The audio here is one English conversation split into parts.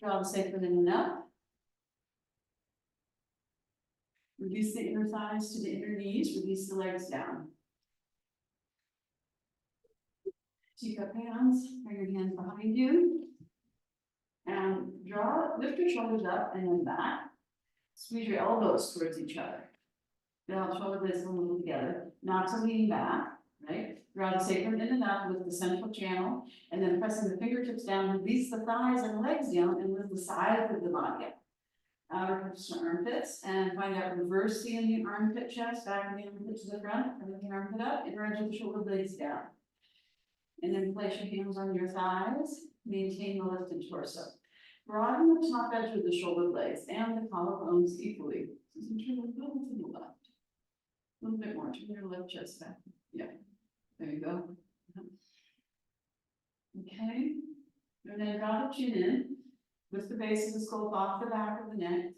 Draw the sacrum in and up. Release the inner thighs to the inner knees, release the legs down. Teacup hands, bring your hands behind you. And lift your shoulders up and then back. Squeeze your elbows towards each other. Now shoulder blades a little together, not to lean back, right? Draw the sacrum in and up with the central channel, and then pressing the fingertips down, release the thighs and legs down, and lift the sides of the body up. Outer hips to armpits, and find out reverse the in the armpit chest, back of the armpit to the front, and the armpit up, and round the shoulder blades down. And then place your hands on your thighs, maintain the lifted torso. Broaden the top edge of the shoulder blades and the collarbones equally. So turn a little to the left. A little bit more, turn your left chest back. Yeah, there you go. Okay, and then draw the chin in. Lift the base of the skull off the back of the neck.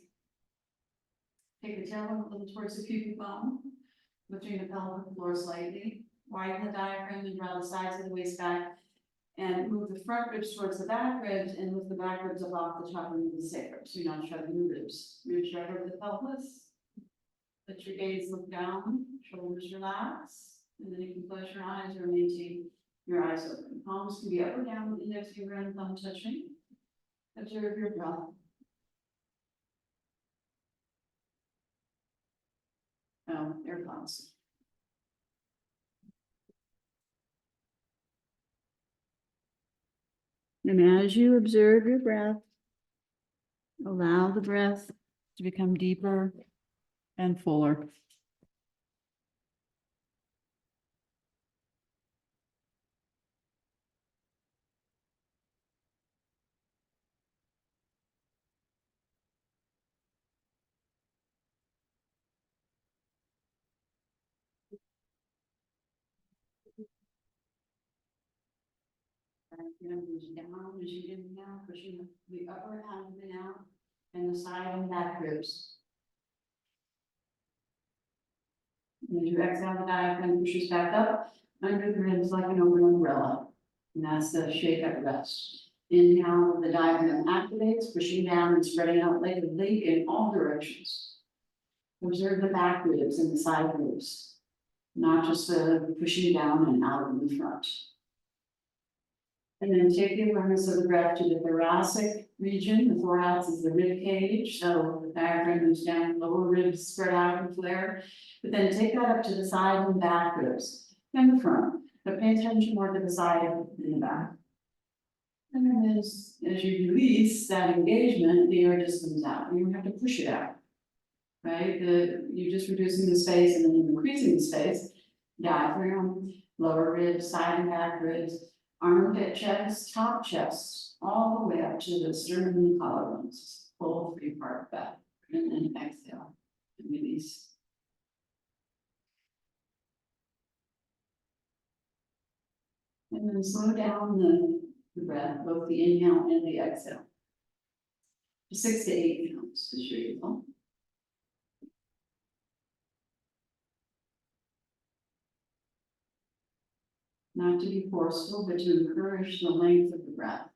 Take the tailbone a little towards the pubic bone, lifting the pelvic floor slightly. Widen the diaphragm and draw the sides of the waist back. And move the front ribs towards the back ribs and lift the back ribs up off the top of the sacrum. So you're not shrugging the ribs. Reach right over the pelvis. Let your gaze look down, shoulders relax. And then you can close your eyes or maintain your eyes open. Palms can be up or down with index finger and thumb touching. Observe your breath. Oh, air pause. And as you observe your breath, allow the breath to become deeper and fuller. Down as you inhale, pushing the upper abdomen out and the side and back ribs. And as you exhale, the diaphragm pushes back up under the ribs like an open umbrella. And that's the shake at rest. Inhale, the diaphragm activates, pushing down and spreading out like a lake in all directions. Observe the back ribs and the side ribs, not just the pushing down and out in the front. And then take the awareness of the breath to the thoracic region. The thorax is the rib cage, so the diaphragm moves down, lower ribs spread out and flare. But then take that up to the side and back ribs and the front. But pay attention more to the side and the back. And then as you release that engagement, the air just comes out. You don't have to push it out, right? You're just reducing the space and then you're increasing the space. Diaphragm, lower ribs, side and back ribs. Armpit chest, top chest, all the way up to the sternum and the collarbones. Full 3-part back. And then exhale and release. And then slow down the breath, both the inhale and the exhale. 6 to 8 counts is usual. Not to be forceful, but to encourage the length of the breath.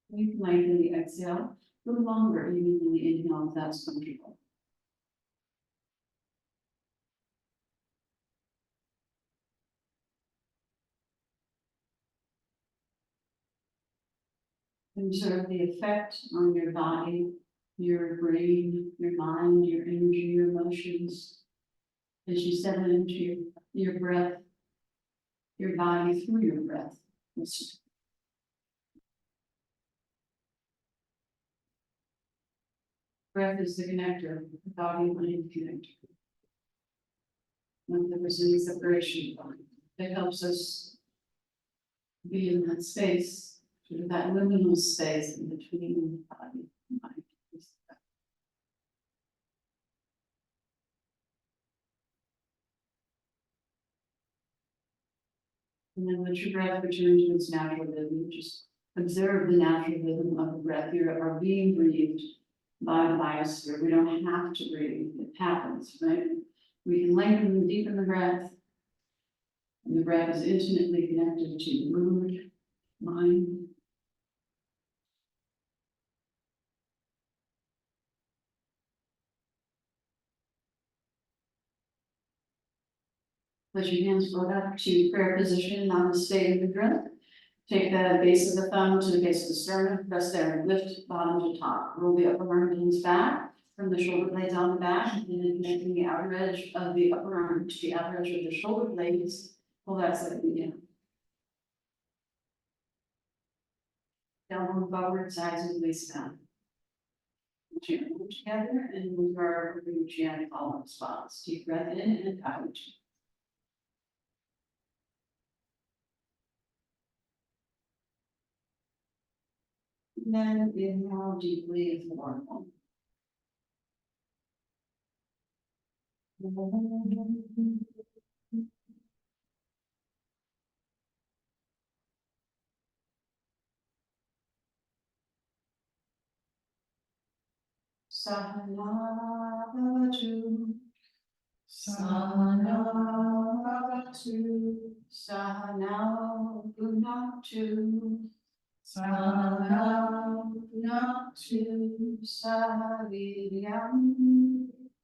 You can lengthen the exhale a little longer, even in the inhale, if that's comfortable. Observe the effect on your body, your brain, your mind, your energy, your emotions, as you settle into your breath, your body through your breath. Breath is the connector, the body mind connector. When there's any separation, it helps us be in that space, sort of that liminal space in between body and mind. And then let your breath return to its natural rhythm. Just observe the natural rhythm of the breath. You are being breathed by the biosphere. We don't have to breathe, it happens, right? We can lengthen and deepen the breath. And the breath is intimately connected to mood, mind. Let your hands float up to prayer position, namaste in the breath. Take the base of the thumb to the base of the sternum, press there and lift bottom to top. Roll the upper arm hands back from the shoulder blades on the back, and then connecting the outer edge of the upper arm to the outer edge of the shoulder blades. Pull that slightly down. Elbow forward, sides of the waist down. Chin together and move our chin all in spots. Deep breath in and out. And then inhale deeply and formal. Sahanavatu, Sahanavatu, Sahanavunatu, Sahanavunatu, Saviryam,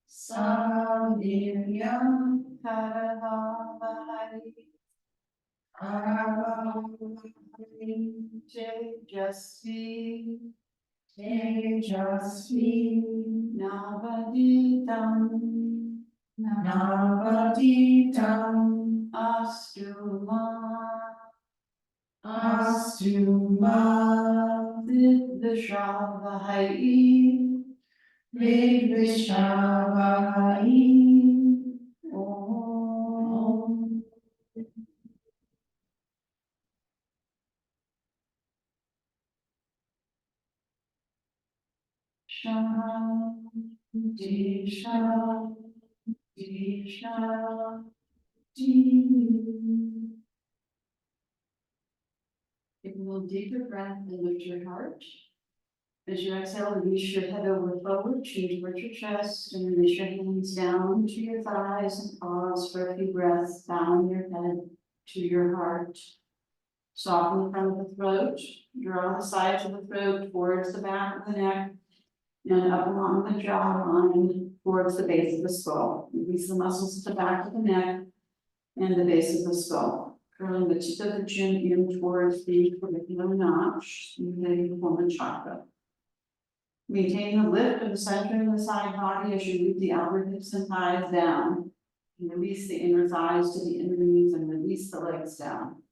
Saviryam, Karavavai, Karavavai, Tejasvi, Tejasvi, Navaditam, Navaditam, Astuma, Astuma, Vidvishavahai, Vidvishavahai, Om. Shanti, Shanti, Shanti. Take a little deeper breath and lift your heart. As you exhale, release your head over forward, chin towards your chest, and release your hands down to your thighs and pause for a few breaths, bowing your head to your heart. Soften the front of the throat, draw the sides of the throat towards the back of the neck, and up along the jawline towards the base of the skull. Release the muscles at the back of the neck and the base of the skull. Curling the tip of the chin in towards the clavicular notch, stimulating the form chakra. Maintain the lift of the center of the side body as you loop the outer hips and thighs down. And release the inner thighs to the inner knees and release the legs down.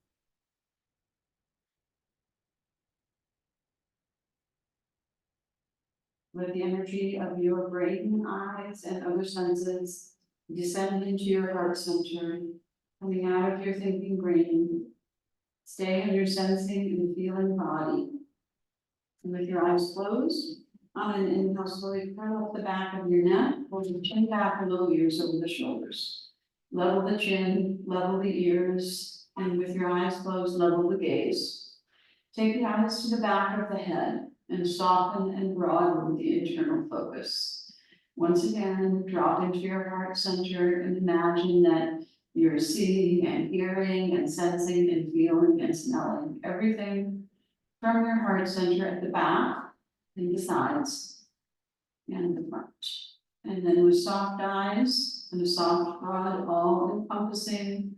Let the energy of your brain, eyes, and other senses descend into your heart center, coming out of your thinking brain. Stay in your sensing and feeling body. And with your eyes closed, on an inhale, slowly curl up the back of your neck, pull the chin back a little, ears over the shoulders. Level the chin, level the ears, and with your eyes closed, level the gaze. Take the eyes to the back of the head and soften and broaden the internal focus. Once again, drop into your heart center and imagine that you're seeing and hearing and sensing and feeling and smelling everything from your heart center at the back and the sides and the front. And then with soft eyes and a soft, broad, all-encompassing,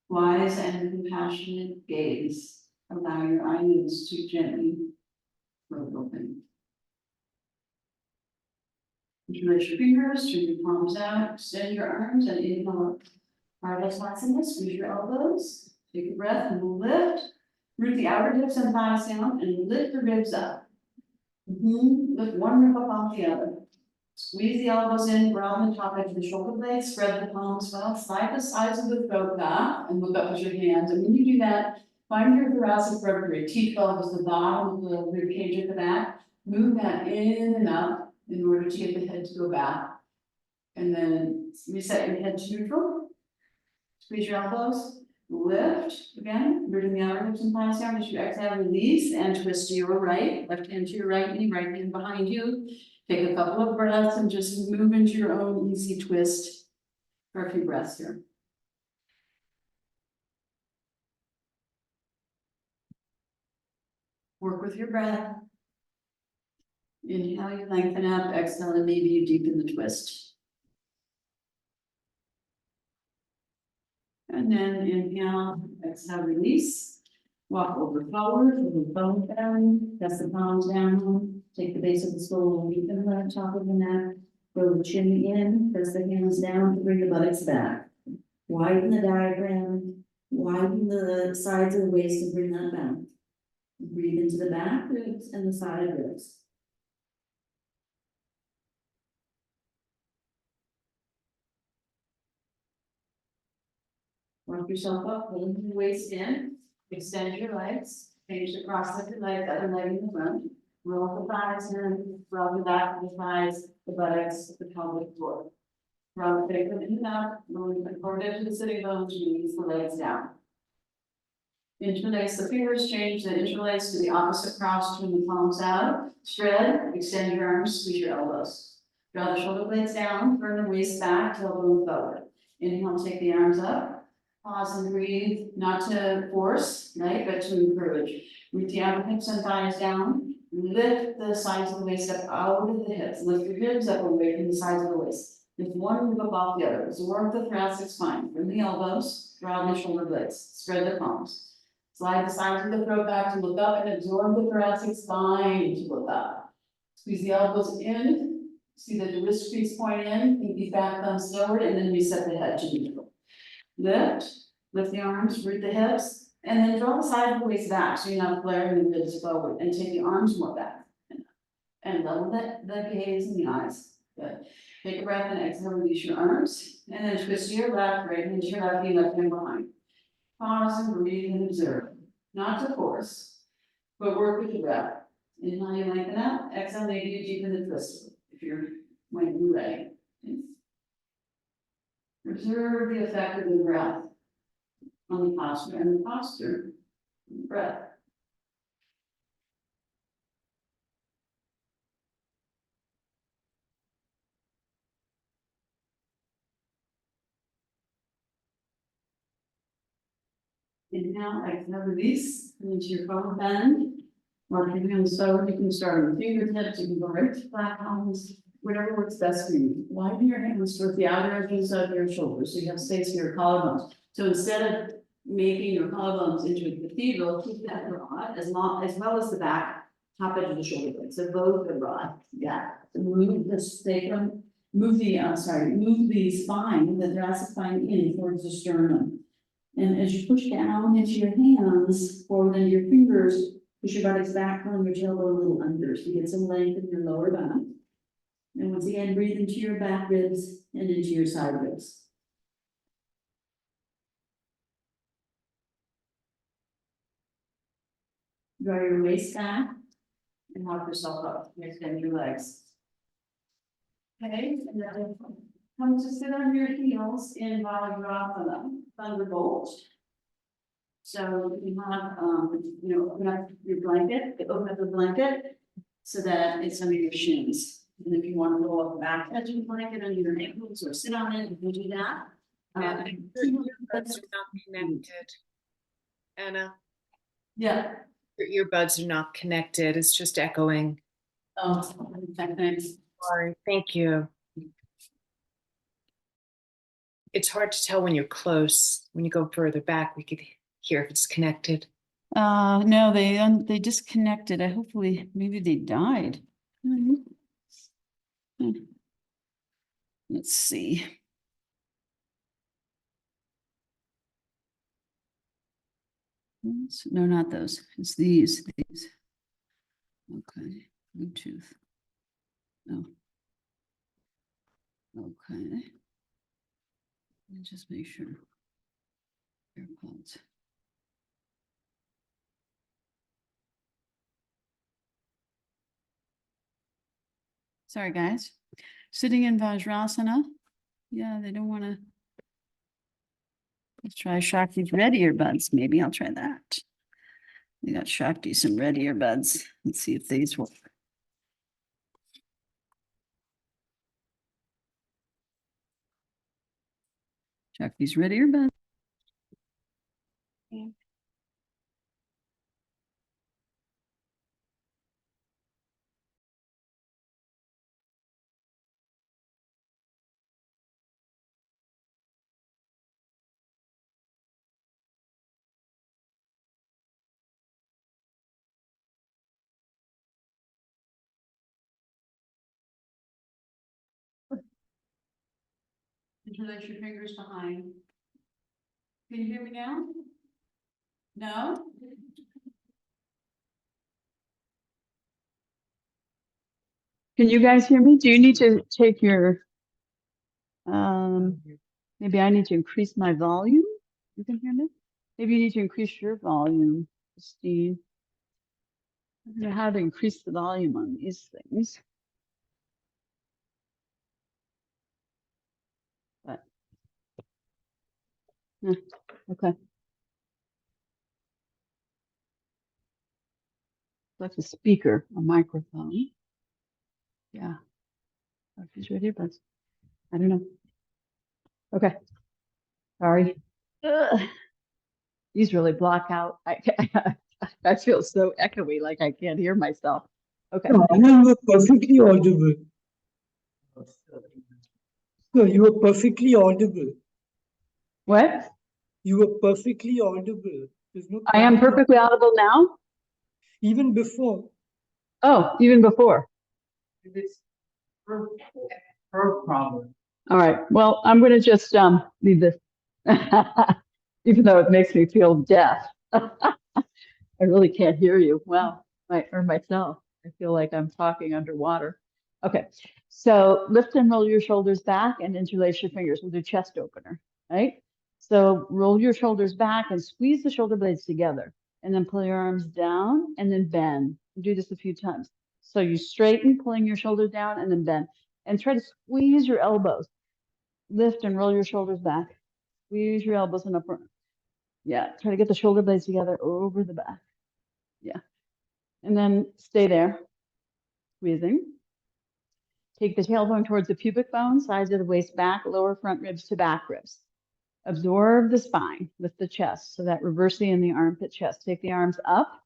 wise and compassionate gaze, allow your eyelids to gently float open. Interlace your fingers, turn your palms out, extend your arms, and inhale. Ardhasana, squeeze your elbows, take a breath and lift. Root the outer hips and thighs down and lift the ribs up. Lift one rib up off the other. Squeeze the elbows in, broaden the top edge of the shoulder blades, spread the palms well, slide the sides of the throat back, and look up with your hands. And when you do that, find your thoracic vertebrae. T12 is the bottom of the rib cage at the back. Move that in and up in order to get the head to go back. And then reset your head to neutral. Squeeze your elbows. Lift again, rooting the outer hips and thighs down as you exhale, release and twist to your right, left hand to your right knee, right hand behind you. Take a couple of breaths and just move into your own easy twist. for a few breaths here. Work with your breath. Inhale, you lengthen up. Exhale, and maybe you deepen the twist. And then inhale, exhale, release. Walk over forward, with the bone down, press the palms down, take the base of the skull, deepen the top of the neck, throw the chin in, press the hands down to bring the buttocks back. Widen the diaphragm, widen the sides of the waist and bring that back. Breathe into the back ribs and the side ribs. Work yourself up, pulling the waist in, extend your legs, change the cross-legged leg, the other leg in the front. Roll the thighs in, roll the back of the thighs, the buttocks, the pelvic floor. Roll the big in and out, moving the forward edge of the sitting bones, release the legs down. Interlace the fingers, change the interlace to the opposite cross, turn the palms out, spread, extend your arms, squeeze your elbows. Draw the shoulder blades down, turn the waist back, tailbone forward. Inhale, take the arms up, pause and breathe, not to force, right, but to encourage. Root the outer hips and thighs down, lift the sides of the waist up out of the hips, lift your hips up away from the sides of the waist. Lift one move up off the other, absorb the thoracic spine, bring the elbows, draw the shoulder blades, spread the palms. Slide the sides of the throat back to look up and absorb the thoracic spine to look up. Squeeze the elbows in, see that the wrist crease point in, pinky back, thumbs forward, and then reset the head to neutral. Lift the arms, root the hips, and then draw the side of the waist back so you're not flaring the ribs forward, and take the arms more back. And level the gaze and the eyes. Good. Take a breath and exhale, release your arms, and then twist to your left, right hand to your left knee, left hand behind. Pause and breathe and observe, not to force, but work with the breath. Inhale, you lengthen out, exhale, maybe you deepen the twist if you're when you're ready. Observe the effect of the breath on the posture and the posture, breath. Inhale, exhale, release into your forward bend. Or if you're doing so, you can start with fingertips, you can go right to flat palms, whatever works best for you. Widen your hands towards the outer edges of your shoulders so you have space for your collarbones. So instead of making your collarbones into a cathedral, keep that broad as well as the back top edge of the shoulder blade. So both are broad. Yeah. So move the sacrum, move the spine, the thoracic spine in towards the sternum. And as you push down into your hands, forward into your fingers, push your buttocks back, curl your tailbone a little under, so you get some length in your lower back. And once again, breathe into your back ribs and into your side ribs. Draw your waist back and walk yourself up. Extend your legs. Okay, and then come to sit on your heels in Vajrasana, Thunderbolt. So you have, open up your blanket, open up the blanket so that it's under your shins. And if you want to roll up the back edge of the blanket under your ankles or sit on it, you can do that. Your buds are not connected. Anna, Yeah. your buds are not connected. It's just echoing. Oh, thanks. Sorry. Thank you. It's hard to tell when you're close. When you go further back, we could hear if it's connected. No, they disconnected. Hopefully, maybe they died. Let's see. No, not those. It's these. Okay, Bluetooth. No. Okay. Let me just make sure. AirPods. Sorry, guys. Sitting in Vajrasana. Yeah, they don't want to. Let's try Shakti's red earbuds. Maybe I'll try that. We got Shakti some red earbuds. Let's see if these work. Check these ready or bent. Interlace your fingers behind. Can you hear me now? No? Can you guys hear me? Do you need to take your, maybe I need to increase my volume? You can hear me? Maybe you need to increase your volume, Christine. I don't know how to increase the volume on these things. But, okay. Like a speaker, a microphone. Yeah. She's right here, but I don't know. Okay. Sorry. Ugh. These really block out. I feel so echoey, like I can't hear myself. Okay. No, you were perfectly audible. No, you were perfectly audible. What? You were perfectly audible. There's no I am problem. perfectly audible now? Even before. Oh, even before. It's her problem. All right. Well, I'm going to just leave this, even though it makes me feel deaf. I really can't hear you well, or myself. I feel like I'm talking underwater. Okay, so lift and roll your shoulders back and interlace your fingers. We'll do chest opener, right? So roll your shoulders back and squeeze the shoulder blades together, and then pull your arms down and then bend. Do this a few times. So you straighten, pulling your shoulders down and then bend, and try to squeeze your elbows. Lift and roll your shoulders back. Squeeze your elbows and upper. Yeah, try to get the shoulder blades together over the back. Yeah. And then stay there, squeezing. Take the tailbone towards the pubic bone, sides of the waist back, lower front ribs to back ribs. Absorb the spine, lift the chest, so that reversing in the armpit chest. Take the arms up,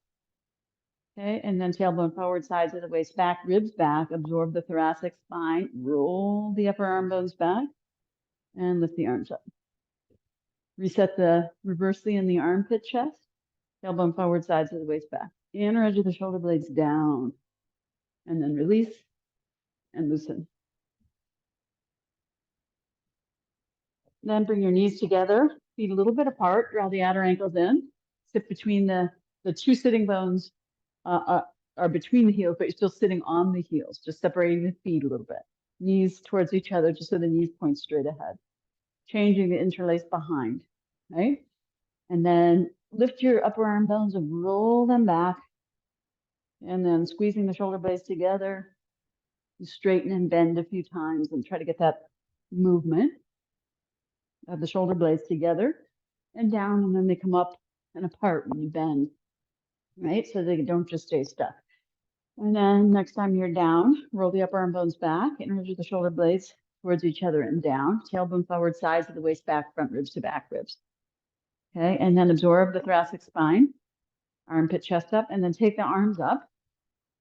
okay, and then tailbone forward, sides of the waist back, ribs back, absorb the thoracic spine, roll the upper arm bones back, and lift the arms up. Reset the reversely in the armpit chest, tailbone forward, sides of the waist back. Inner edge of the shoulder blades down, and then release and loosen. Then bring your knees together, feet a little bit apart, draw the outer ankles in, sit between the two sitting bones are between the heels, but you're still sitting on the heels, just separating the feet a little bit. Knees towards each other, just so the knees point straight ahead. Changing the interlace behind, right? And then lift your upper arm bones and roll them back. And then squeezing the shoulder blades together, you straighten and bend a few times and try to get that movement of the shoulder blades together and down, and then they come up and apart when you bend, right? So they don't just stay stuck. And then next time you're down, roll the upper arm bones back, introduce the shoulder blades towards each other and down, tailbone forward, sides of the waist back, front ribs to back ribs. Okay, and then absorb the thoracic spine, armpit chest up, and then take the arms up,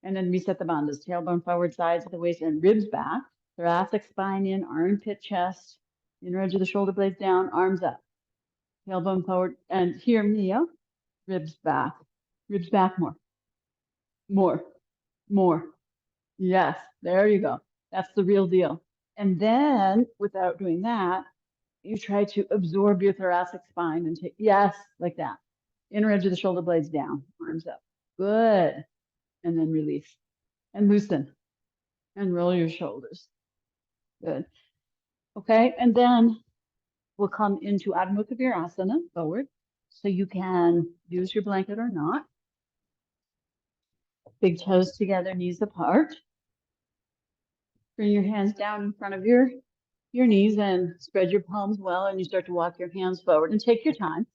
and then reset the bandhas, tailbone forward, sides of the waist and ribs back, thoracic spine in, armpit chest, inner edge of the shoulder blades down, arms up, tailbone forward, and here, Mia, ribs back more, more. Yes, there you go. That's the real deal. And then without doing that, you try to absorb your thoracic spine and take, yes, like that. Inner edge of the shoulder blades down, arms up. Good. And then release and loosen and roll your shoulders. Good. Okay. And then we'll come into Adho Mukha Virasana, forward. So you can use your blanket or not. Big toes together, knees apart. Bring your hands down in front of your knees and spread your palms well, and you start to walk your hands forward and take your time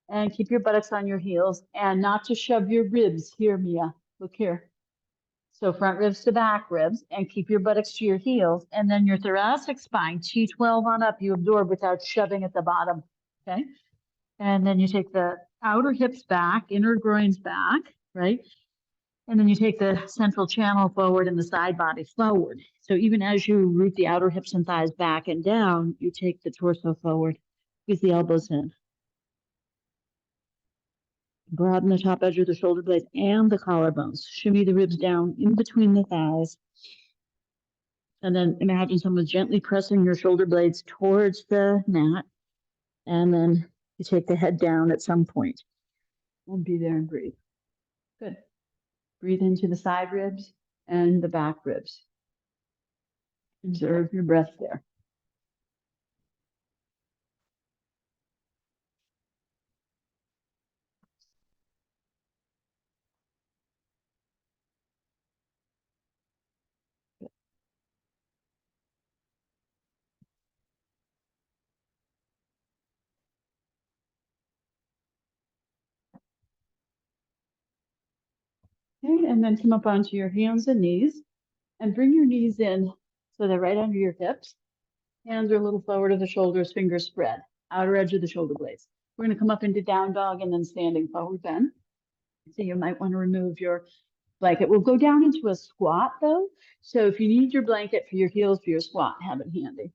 and keep your buttocks on your heels and not to shove your ribs. Here, Mia, look here. So front ribs to back ribs, and keep your buttocks to your heels. And then your thoracic spine, T12 on up, you absorb without shoving at the bottom. Okay. And then you take the outer hips back, inner groins back, right? And then you take the central channel forward and the side body forward. So even as you root the outer hips and thighs back and down, you take the torso forward, squeeze the elbows in. Broaden the top edge of the shoulder blades and the collarbones. Shimmy the ribs down in between the thighs. And then imagine someone gently pressing your shoulder blades towards the mat. And then you take the head down at some point. And be there and breathe. Good. Breathe into the side ribs and the back ribs. Observe your breath there. Okay, and then come up onto your hands and knees and bring your knees in so they're right under your hips. Hands are a little forward of the shoulders, fingers spread, outer edge of the shoulder blades. We're going to come up into down dog and then standing forward bend. So you might want to remove your blanket. We'll go down into a squat though. So if you need your blanket for your heels for your squat, have it handy.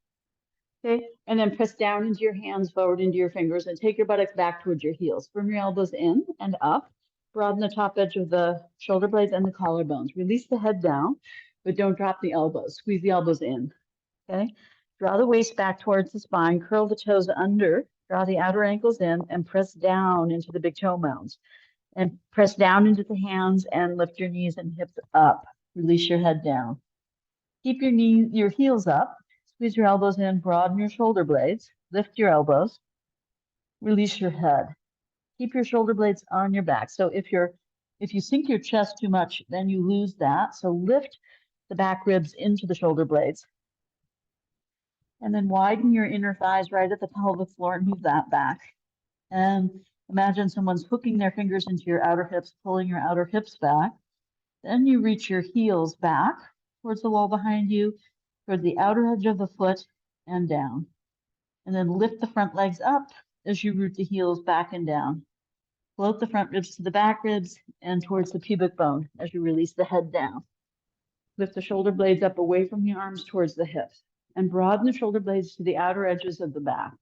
Okay, and then press down into your hands, forward into your fingers, and take your buttocks back towards your heels. Bring your elbows in and up. Broaden the top edge of the shoulder blades and the collarbones. Release the head down, but don't drop the elbows. Squeeze the elbows in. Okay, draw the waist back towards the spine. Curl the toes under. Draw the outer ankles in and press down into the big toe mounds. And press down into the hands and lift your knees and hips up. Release your head down. Keep your heels up. Squeeze your elbows in, broaden your shoulder blades, lift your elbows, release your head. Keep your shoulder blades on your back. So if you sink your chest too much, then you lose that. So lift the back ribs into the shoulder blades. And then widen your inner thighs right at the pelvic floor and move that back. And imagine someone's hooking their fingers into your outer hips, pulling your outer hips back. Then you reach your heels back towards the wall behind you, towards the outer edge of the foot and down. And then lift the front legs up as you root the heels back and down. Float the front ribs to the back ribs and towards the pubic bone as you release the head down. Lift the shoulder blades up away from the arms towards the hips and broaden the shoulder blades to the outer edges of the back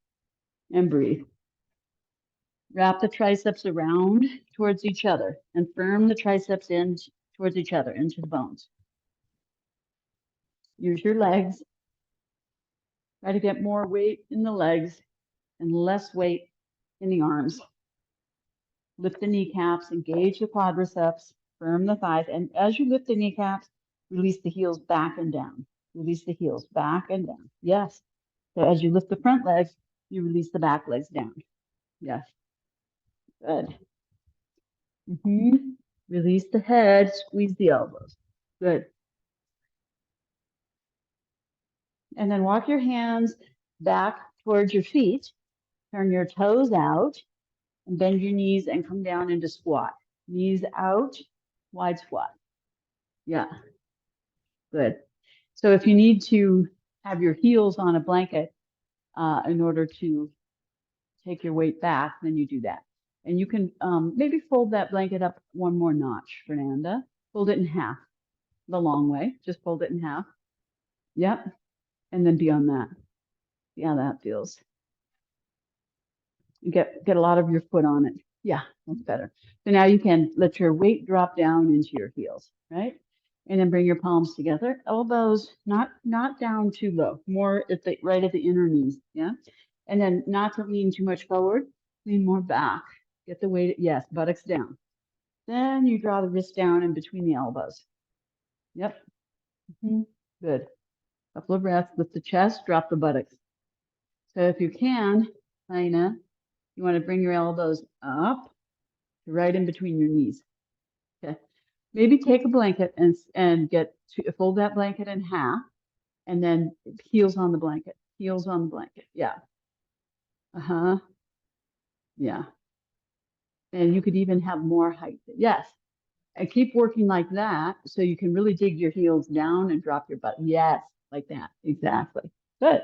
and breathe. Wrap the triceps around towards each other and firm the triceps in towards each other into the bones. Use your legs. Try to get more weight in the legs and less weight in the arms. Lift the kneecaps, engage the quadriceps, firm the thighs. And as you lift the kneecaps, release the heels back and down. Release the heels back and down. Yes. So as you lift the front legs, you release the back legs down. Yes. Good. Release the head, squeeze the elbows. Good. And then walk your hands back towards your feet. Turn your toes out and bend your knees and come down into squat. Knees out, wide squat. Yeah. Good. So if you need to have your heels on a blanket in order to take your weight back, then you do that. And you can maybe fold that blanket up one more notch, Fernanda. Fold it in half, the long way. Just fold it in half. Yep. And then be on that. See how that feels. You get a lot of your foot on it. Yeah, that's better. So now you can let your weight drop down into your heels, right? And then bring your palms together, elbows not down too low, more at the right at the inner knees, yeah? And then not to lean too much forward, lean more back. Get the weight, yes, buttocks down. Then you draw the wrist down in between the elbows. Yep. Good. Couple of breaths, lift the chest, drop the buttocks. So if you can, Lena, you want to bring your elbows up, right in between your knees. Okay. Maybe take a blanket and fold that blanket in half, and then heels on the blanket. Heels on the blanket. Yeah. Yeah. And you could even have more height. Yes. And keep working like that so you can really dig your heels down and drop your butt. Yes, like that. Exactly. Good.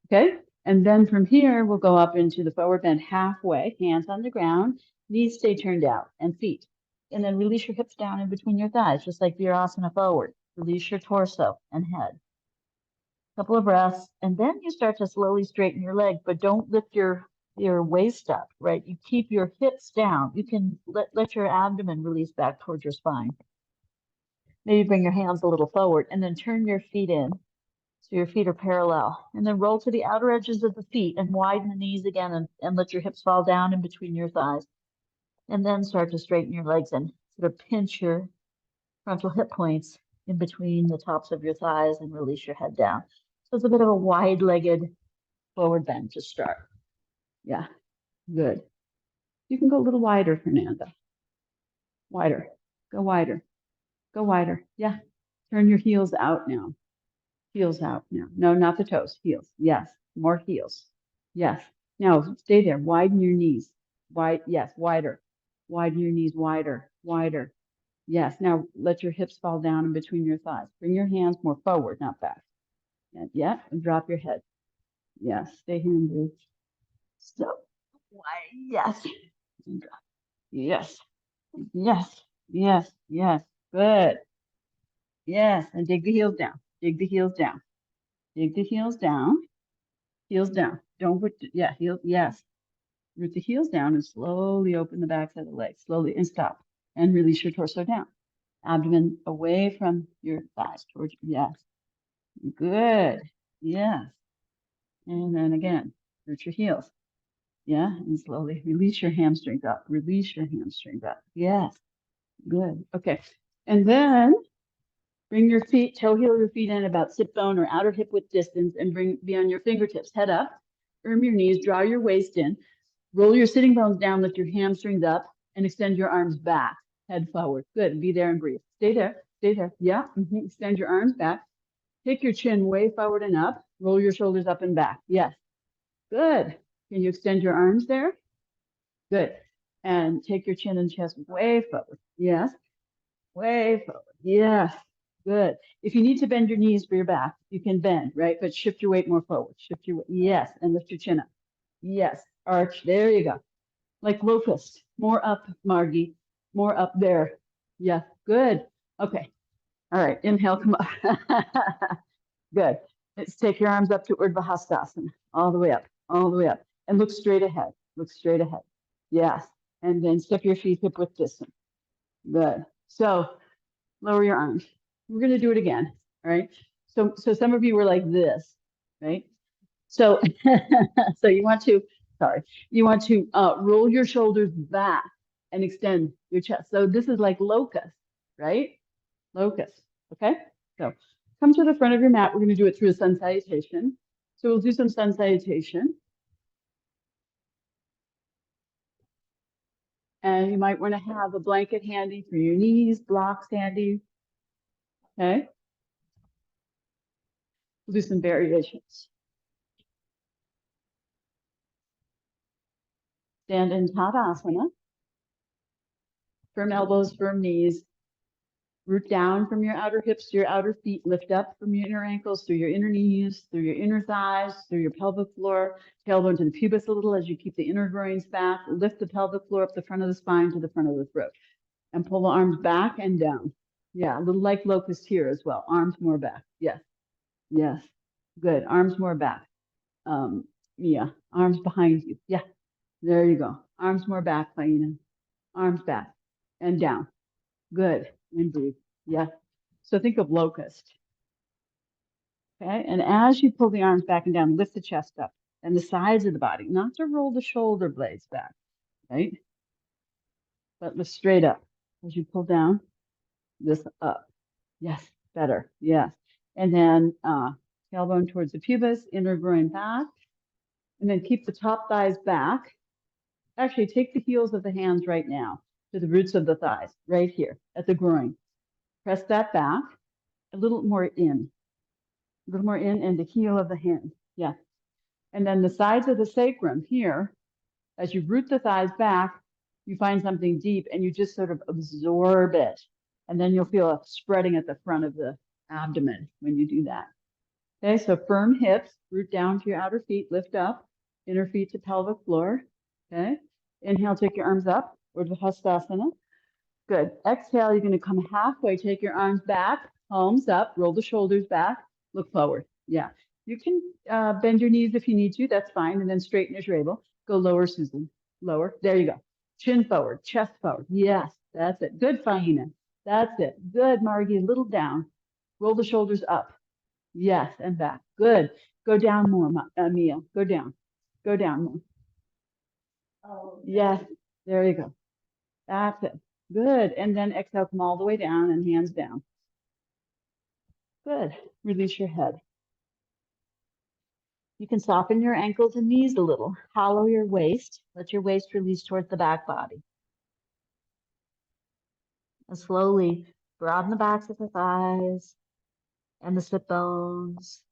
Okay. And then from here, we'll go up into the forward bend halfway, hands on the ground, knees stay turned out, and feet. And then release your hips down in between your thighs, just like Virasana forward. Release your torso and head. Couple of breaths, and then you start to slowly straighten your leg, but don't lift your waist up, right? You keep your hips down. You can let your abdomen release back towards your spine. Maybe bring your hands a little forward and then turn your feet in so your feet are parallel. And then roll to the outer edges of the feet and widen the knees again and let your hips fall down in between your thighs. And then start to straighten your legs and sort of pinch your frontal hip points in between the tops of your thighs and release your head down. So it's a bit of a wide-legged forward bend to start. Yeah, good. You can go a little wider, Fernanda. Wider. Go wider. Go wider. Yeah. Turn your heels out now. Heels out now. No, not the toes. Heels. Yes. More heels. Yes. Now stay there. Widen your knees. Wide. Yes. Wider. Widen your knees. Wider. Wider. Yes. Now let your hips fall down in between your thighs. Bring your hands more forward, not back. And yeah. And drop your head. Yes. Stay here and breathe. So wide. Yes. And drop. Yes. Yes. Yes. Yes. Good. Yes. And dig the heels down. Dig the heels down. Dig the heels down. Heels down. Don't put, yeah, heels, yes. Root the heels down and slowly open the backs of the legs. Slowly and stop. And release your torso down. Abdomen away from your thighs towards, yes. Good. Yes. And then again, root your heels. Yeah. And slowly release your hamstrings up. Release your hamstrings up. Yes. Good. Okay. And then bring your feet, toe heel your feet in about sit bone or outer hip width distance and be on your fingertips, head up, firm your knees, draw your waist in, roll your sitting bones down, lift your hamstrings up and extend your arms back, head forward. Good, be there and breathe. Stay there, stay there. Yeah, extend your arms back. Take your chin way forward and up, roll your shoulders up and back. Yes, good. Can you extend your arms there? Good. And take your chin and chest way forward. Yes, way forward. Yes. Good. If you need to bend your knees for your back, you can bend, right? But shift your weight more forward. Shift your weight. Yes. And lift your chin up. Yes. Arch. There you go. Like locust. More up, Margie. More up there. Yeah. Good. Okay. All right. Inhale. Come up. Good. Let's take your arms up to Urdhva Hastasana. All the way up. All the way up. And look straight ahead. Look straight ahead. Yes. And then step your feet hip width distance. Good. So lower your arms. We're going to do it again. All right. So some of you were like this, right? So, so you want to, sorry, you want to roll your shoulders back and extend your chest. So this is like locust, right? Locust. Okay. So come to the front of your mat. We're going to do it through a sun salutation. So we'll do some sun salutation. And you might want to have a blanket handy for your knees, blocks handy. Okay. We'll do some variations. Stand in Tadasana. Firm elbows, firm knees. Root down from your outer hips to your outer feet. Lift up from your inner ankles, through your inner knees, through your inner thighs, through your pelvic floor. Tailbone to the pubis a little as you keep the inner groins back. Lift the pelvic floor up the front of the spine to the front of the throat. And pull the arms back and down. Yeah, a little like locust here as well. Arms more back. Yes. Yes. Good. Arms more back. Yeah. Arms behind you. Yeah. There you go. Arms more back, Paina. Arms back and down. Good. And breathe. Yeah. So think of locust. Okay. And as you pull the arms back and down, lift the chest up and the sides of the body, not to roll the shoulder blades back, right? But lift straight up as you pull down, this up. Yes. Better. Yes. And then tailbone towards the pubis, inner groin back, and then keep the top thighs back. Actually, take the heels of the hands right now to the roots of the thighs, right here at the groin. Press that back, a little more in, and the heel of the hand. Yeah. And then the sides of the sacrum here, as you root the thighs back, you find something deep and you just sort of absorb it. And then you'll feel a spreading at the front of the abdomen when you do that. Okay, so firm hips, root down to your outer feet, lift up, inner feet to pelvic floor. Okay, inhale, take your arms up, Urdhva Hastasana. Good. Exhale, you're going to come halfway, take your arms back, palms up, roll the shoulders back, look forward. Yeah, you can bend your knees if you need to, that's fine, and then straighten as you're able. Go lower, Susan. Lower. There you go. Chin forward, chest forward. Yes, that's it. Good, Fahina. That's it. Good, Margie. Little down. Roll the shoulders up. Yes, and back. Good. Go down more, Mia. Go down. Go down more. Oh, Yes, there you go. That's it. Good. And then exhale, come all the way down and hands down. Good. Release your head. You can soften your ankles and knees a little. Hollow your waist. Let your waist release towards the back body. And slowly broaden the backs of the thighs and the sit bones.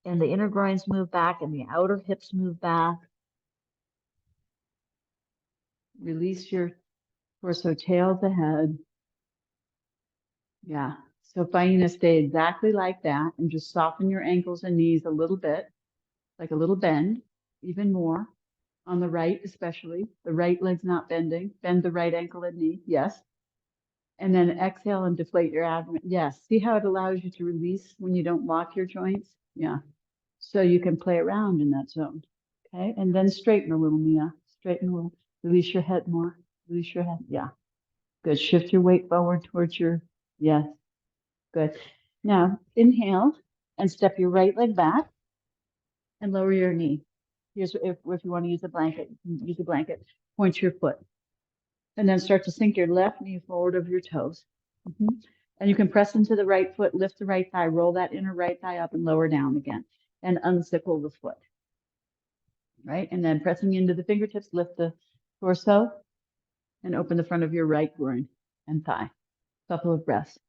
And the inner groins move back and the outer hips move back. Release your torso, tail to head. Yeah. So Faina, stay exactly like that and just soften your ankles and knees a little bit, like a little bend, even more on the right, especially. The right leg's not bending. Bend the right ankle and knee. Yes. And then exhale and deflate your abdomen. Yes. See how it allows you to release when you don't lock your joints? Yeah. So you can play around in that zone. Okay. And then straighten a little, Mia. Straighten a little. Release your head more. Release your head. Yeah. Good. Shift your weight forward towards your, yes. Good. Now inhale and step your right leg back and lower your knee. Here's if you want to use a blanket, you can use a blanket. Point your foot. And then start to sink your left knee forward of your toes. And you can press into the right foot, lift the right thigh, roll that inner right thigh up and lower down again. And unsickle the foot. Right? And then pressing into the fingertips, lift the torso and open the front of your right groin and thigh. Couple of breaths.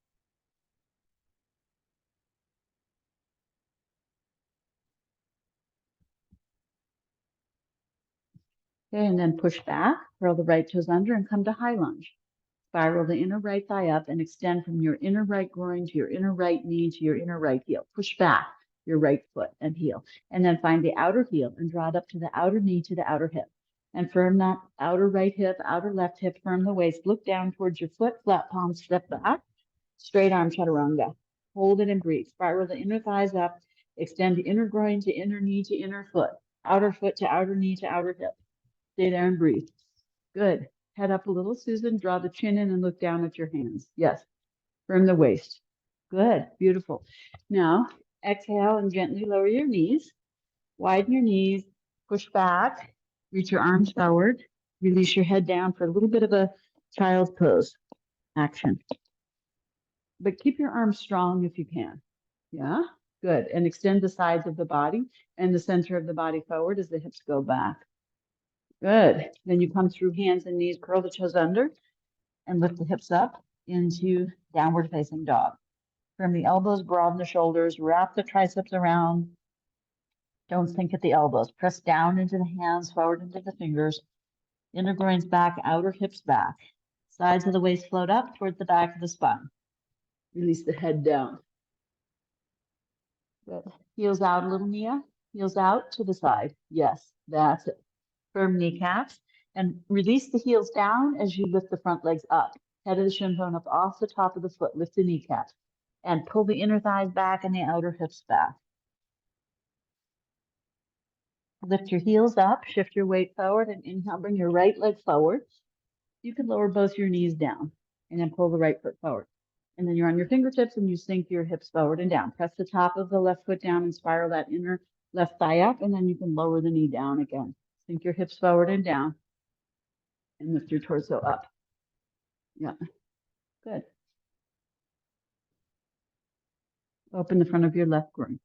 Okay, and then push back, curl the right toes under and come to high lunge. Spiral the inner right thigh up and extend from your inner right groin to your inner right knee to your inner right heel. Push back your right foot and heel. And then find the outer heel and draw it up to the outer knee to the outer hip. And firm that outer right hip, outer left hip, firm the waist. Look down towards your foot, flat palm, step back. Straight arm chaturanga. Hold it and breathe. Spiral the inner thighs up. Extend the inner groin to inner knee to inner foot. Outer foot to outer knee to outer hip. Stay there and breathe. Good. Head up a little, Susan. Draw the chin in and look down at your hands. Yes. Firm the waist. Good. Beautiful. Now, exhale and gently lower your knees. Widen your knees. Push back. Reach your arms forward. Release your head down for a little bit of a child's pose action. But keep your arms strong if you can. Yeah. Good. And extend the sides of the body and the center of the body forward as the hips go back. Good. Then you come through hands and knees, curl the toes under and lift the hips up into downward facing dog. From the elbows, broaden the shoulders, wrap the triceps around. Don't sink at the elbows. Press down into the hands, forward into the fingers. Inner groins back, outer hips back. Sides of the waist float up towards the back of the spine. Release the head down. Good. Heels out a little, Mia. Heels out to the side. Yes, that's it. Firm kneecaps and release the heels down as you lift the front legs up. Head of the shin bone up off the top of the foot. Lift the kneecaps and pull the inner thighs back and the outer hips back. Lift your heels up, shift your weight forward and inhale, bring your right leg forward. You can lower both your knees down and then pull the right foot forward. And then you're on your fingertips and you sink your hips forward and down. Press the top of the left foot down and spiral that inner left thigh up and then you can lower the knee down again. Sink your hips forward and down and lift your torso up. Yeah, good. Open the front of your left groin.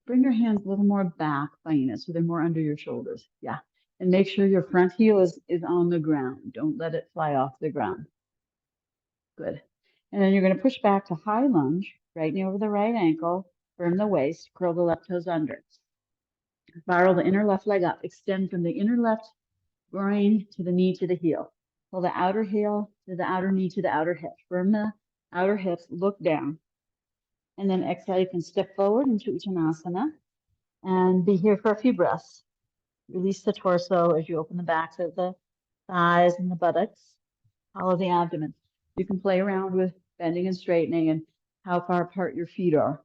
Bring your hands a little more back, Faina, so they're more under your shoulders. Yeah, and make sure your front heel is on the ground. Don't let it fly off the ground. Good. And then you're going to push back to high lunge, right knee over the right ankle, firm the waist, curl the left toes under. Spiral the inner left leg up, extend from the inner left groin to the knee to the heel. Pull the outer heel to the outer knee to the outer hip. Firm the outer hips, look down. And then exhale, you can step forward into Uttanasana and be here for a few breaths. Release the torso as you open the backs of the thighs and the buttocks. Follow the abdomen. You can play around with bending and straightening and how far apart your feet are.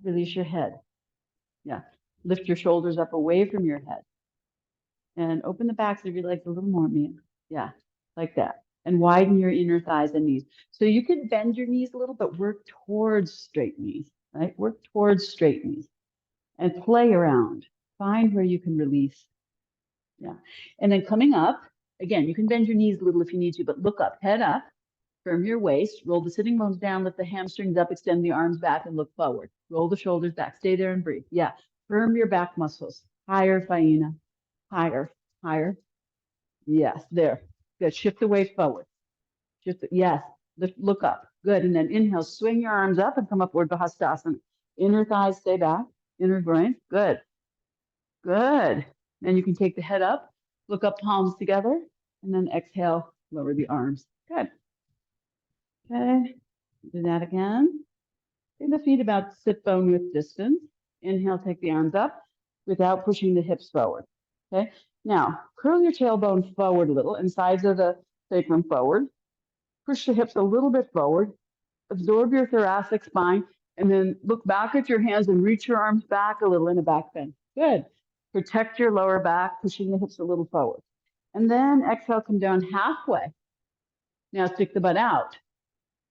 Release your head. Yeah. Lift your shoulders up away from your head. And open the backs of your legs a little more, Mia. Yeah, like that. And widen your inner thighs and knees. So you could bend your knees a little, but work towards straight knees, right? Work towards straight knees and play around. Find where you can release. Yeah. And then coming up, again, you can bend your knees a little if you need to, but look up, head up, firm your waist, roll the sitting bones down, lift the hamstrings up, extend the arms back and look forward. Roll the shoulders back, stay there and breathe. Yeah. Firm your back muscles. Higher, Faina. Higher, higher. Yes, there. Good. Shift the weight forward. Yes. Look up. Good. And then inhale, swing your arms up and come up, Urdhva Hastasana. Inner thighs stay back. Inner groin. Good. Good. And you can take the head up, look up, palms together, and then exhale, lower the arms. Good. Okay. Do that again. Take the feet about sit bone width distance. Inhale, take the arms up without pushing the hips forward. Okay. Now, curl your tailbone forward a little and sides of the sacrum forward. Push the hips a little bit forward. Absorb your thoracic spine, and then look back at your hands and reach your arms back a little in a back bend. Good. Protect your lower back, pushing the hips a little forward. And then exhale, come down halfway. Now stick the butt out.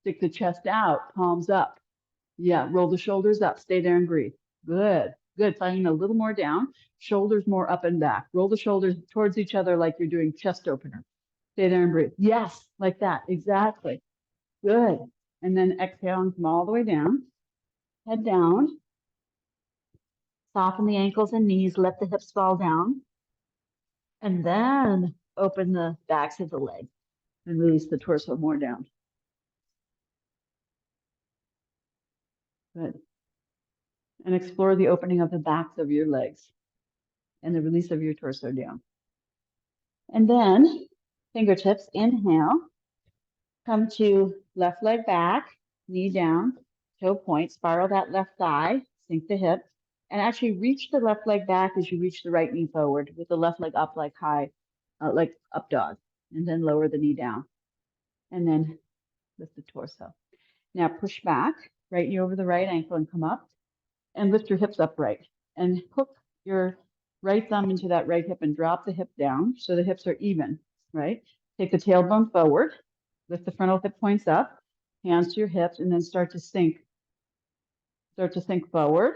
Stick the chest out, palms up. Yeah, roll the shoulders up. Stay there and breathe. Good. Good. Finding a little more down. Shoulders more up and back. Roll the shoulders towards each other like you're doing chest opener. Stay there and breathe. Yes, like that. Exactly. Good. And then exhale and come all the way down. Head down. Soften the ankles and knees. Let the hips fall down. And then open the backs of the legs and release the torso more down. Good. And explore the opening of the backs of your legs and the release of your torso down. And then fingertips, inhale, come to left leg back, knee down, toe point, spiral that left thigh, sink the hip, and actually reach the left leg back as you reach the right knee forward with the left leg up like high, like up dog, and then lower the knee down. And then lift the torso. Now push back, right knee over the right ankle and come up and lift your hips upright and hook your right thumb into that right hip and drop the hip down so the hips are even, right? Take the tailbone forward, lift the frontal hip points up, hands to your hips, and then start to sink. Start to sink forward,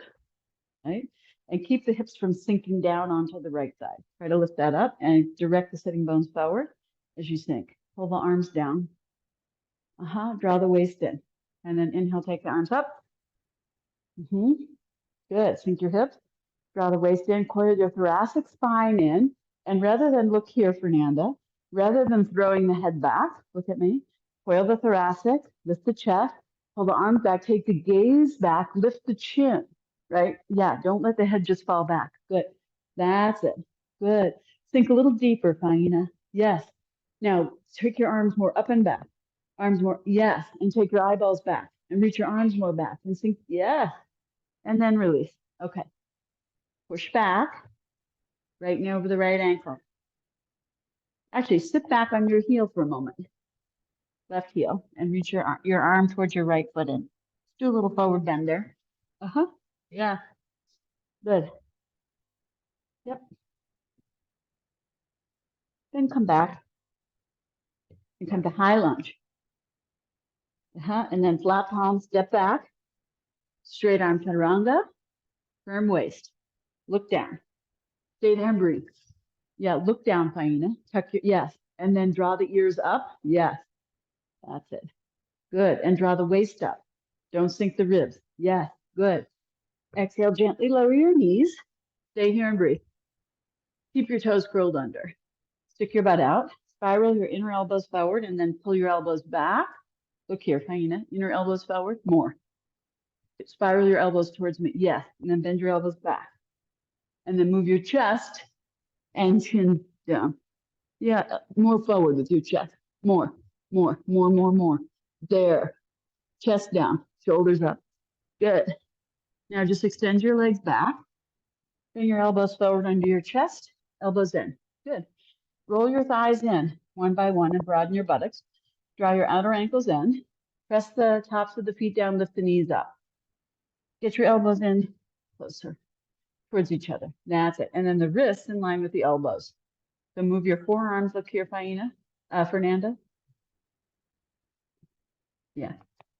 right? And keep the hips from sinking down onto the right side. Try to lift that up and direct the sitting bones forward as you sink. Pull the arms down. Draw the waist in. And then inhale, take the arms up. Good. Sink your hips. Draw the waist in, coil your thoracic spine in. And rather than look here, Fernanda, rather than throwing the head back, look at me, coil the thoracic, lift the chest, pull the arms back, take the gaze back, lift the chin, right? Yeah, don't let the head just fall back. Good. That's it. Good. Sink a little deeper, Faina. Yes. Now, take your arms more up and back. Arms more, yes. And take your eyeballs back and reach your arms more back and sink, yes. And then release. Okay. Push back, right knee over the right ankle. Actually, sit back on your heel for a moment. Left heel, and reach your arm towards your right foot in. Let's do a little forward bend there. Yeah. Good. Yep. Then come back and come to high lunge. And then flat palm, step back. Straight arm chaturanga. Firm waist. Look down. Stay there and breathe. Yeah, look down, Faina. Tuck your, yes. And then draw the ears up. Yes. That's it. Good. And draw the waist up. Don't sink the ribs. Yes. Good. Exhale, gently lower your knees. Stay here and breathe. Keep your toes curled under. Stick your butt out. Spiral your inner elbows forward and then pull your elbows back. Look here, Faina. Inner elbows forward. More. Spiral your elbows towards me. Yes. And then bend your elbows back. And then move your chest and chin down. Yeah, more forward with your chest. More. There. Chest down, shoulders up. Good. Now just extend your legs back. Bring your elbows forward under your chest, elbows in. Good. Roll your thighs in one by one and broaden your buttocks. Draw your outer ankles in. Press the tops of the feet down, lift the knees up. Get your elbows in closer towards each other. That's it. And then the wrists in line with the elbows. So move your forearms. Look here, Fernanda. Yeah.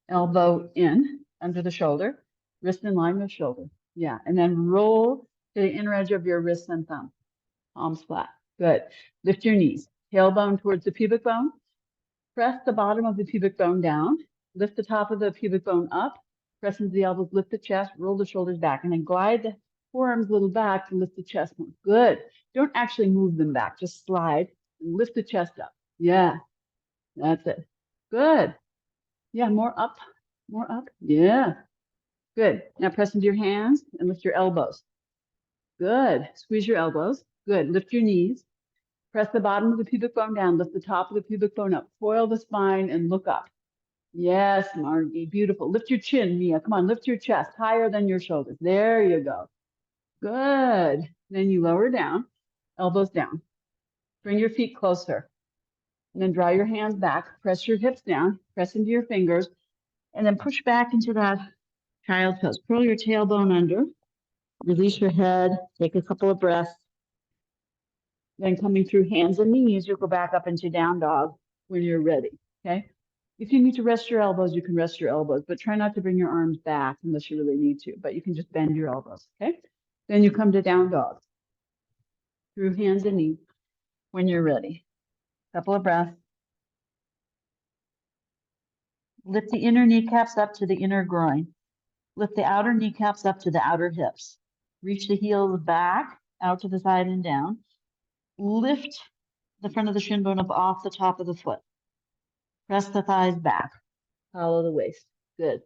Elbow in under the shoulder, wrist in line with shoulder. Yeah. And then roll to the inner edge of your wrist and thumb. Palms flat. Good. Lift your knees. Tailbone towards the pubic bone. Press the bottom of the pubic bone down. Lift the top of the pubic bone up. Press into the elbows. Lift the chest. Roll the shoulders back. And then glide the forearms a little back to lift the chest more. Good. Don't actually move them back. Just slide and lift the chest up. Yeah. That's it. Good. Yeah. More up. More up. Yeah. Good. Now press into your hands and lift your elbows. Good. Squeeze your elbows. Good. Lift your knees. Press the bottom of the pubic bone down. Lift the top of the pubic bone up. Coil the spine and look up. Yes, Margie. Beautiful. Lift your chin, Mia. Come on. Lift your chest higher than your shoulders. There you go. Good. Then you lower down. Elbows down. Bring your feet closer. And then draw your hands back. Press your hips down. Press into your fingers. And then push back into that child's pose. Curl your tailbone under. Release your head. Take a couple of breaths. Then coming through hands and knees, you'll go back up into down dog when you're ready, okay? If you need to rest your elbows, you can rest your elbows, but try not to bring your arms back unless you really need to, but you can just bend your elbows, okay? Then you come to down dog through hands and knees when you're ready. Couple of breaths. Lift the inner kneecaps up to the inner groin. Lift the outer kneecaps up to the outer hips. Reach the heels back, out to the side and down. Lift the front of the shin bone up off the top of the foot. Press the thighs back. Follow the waist. Good.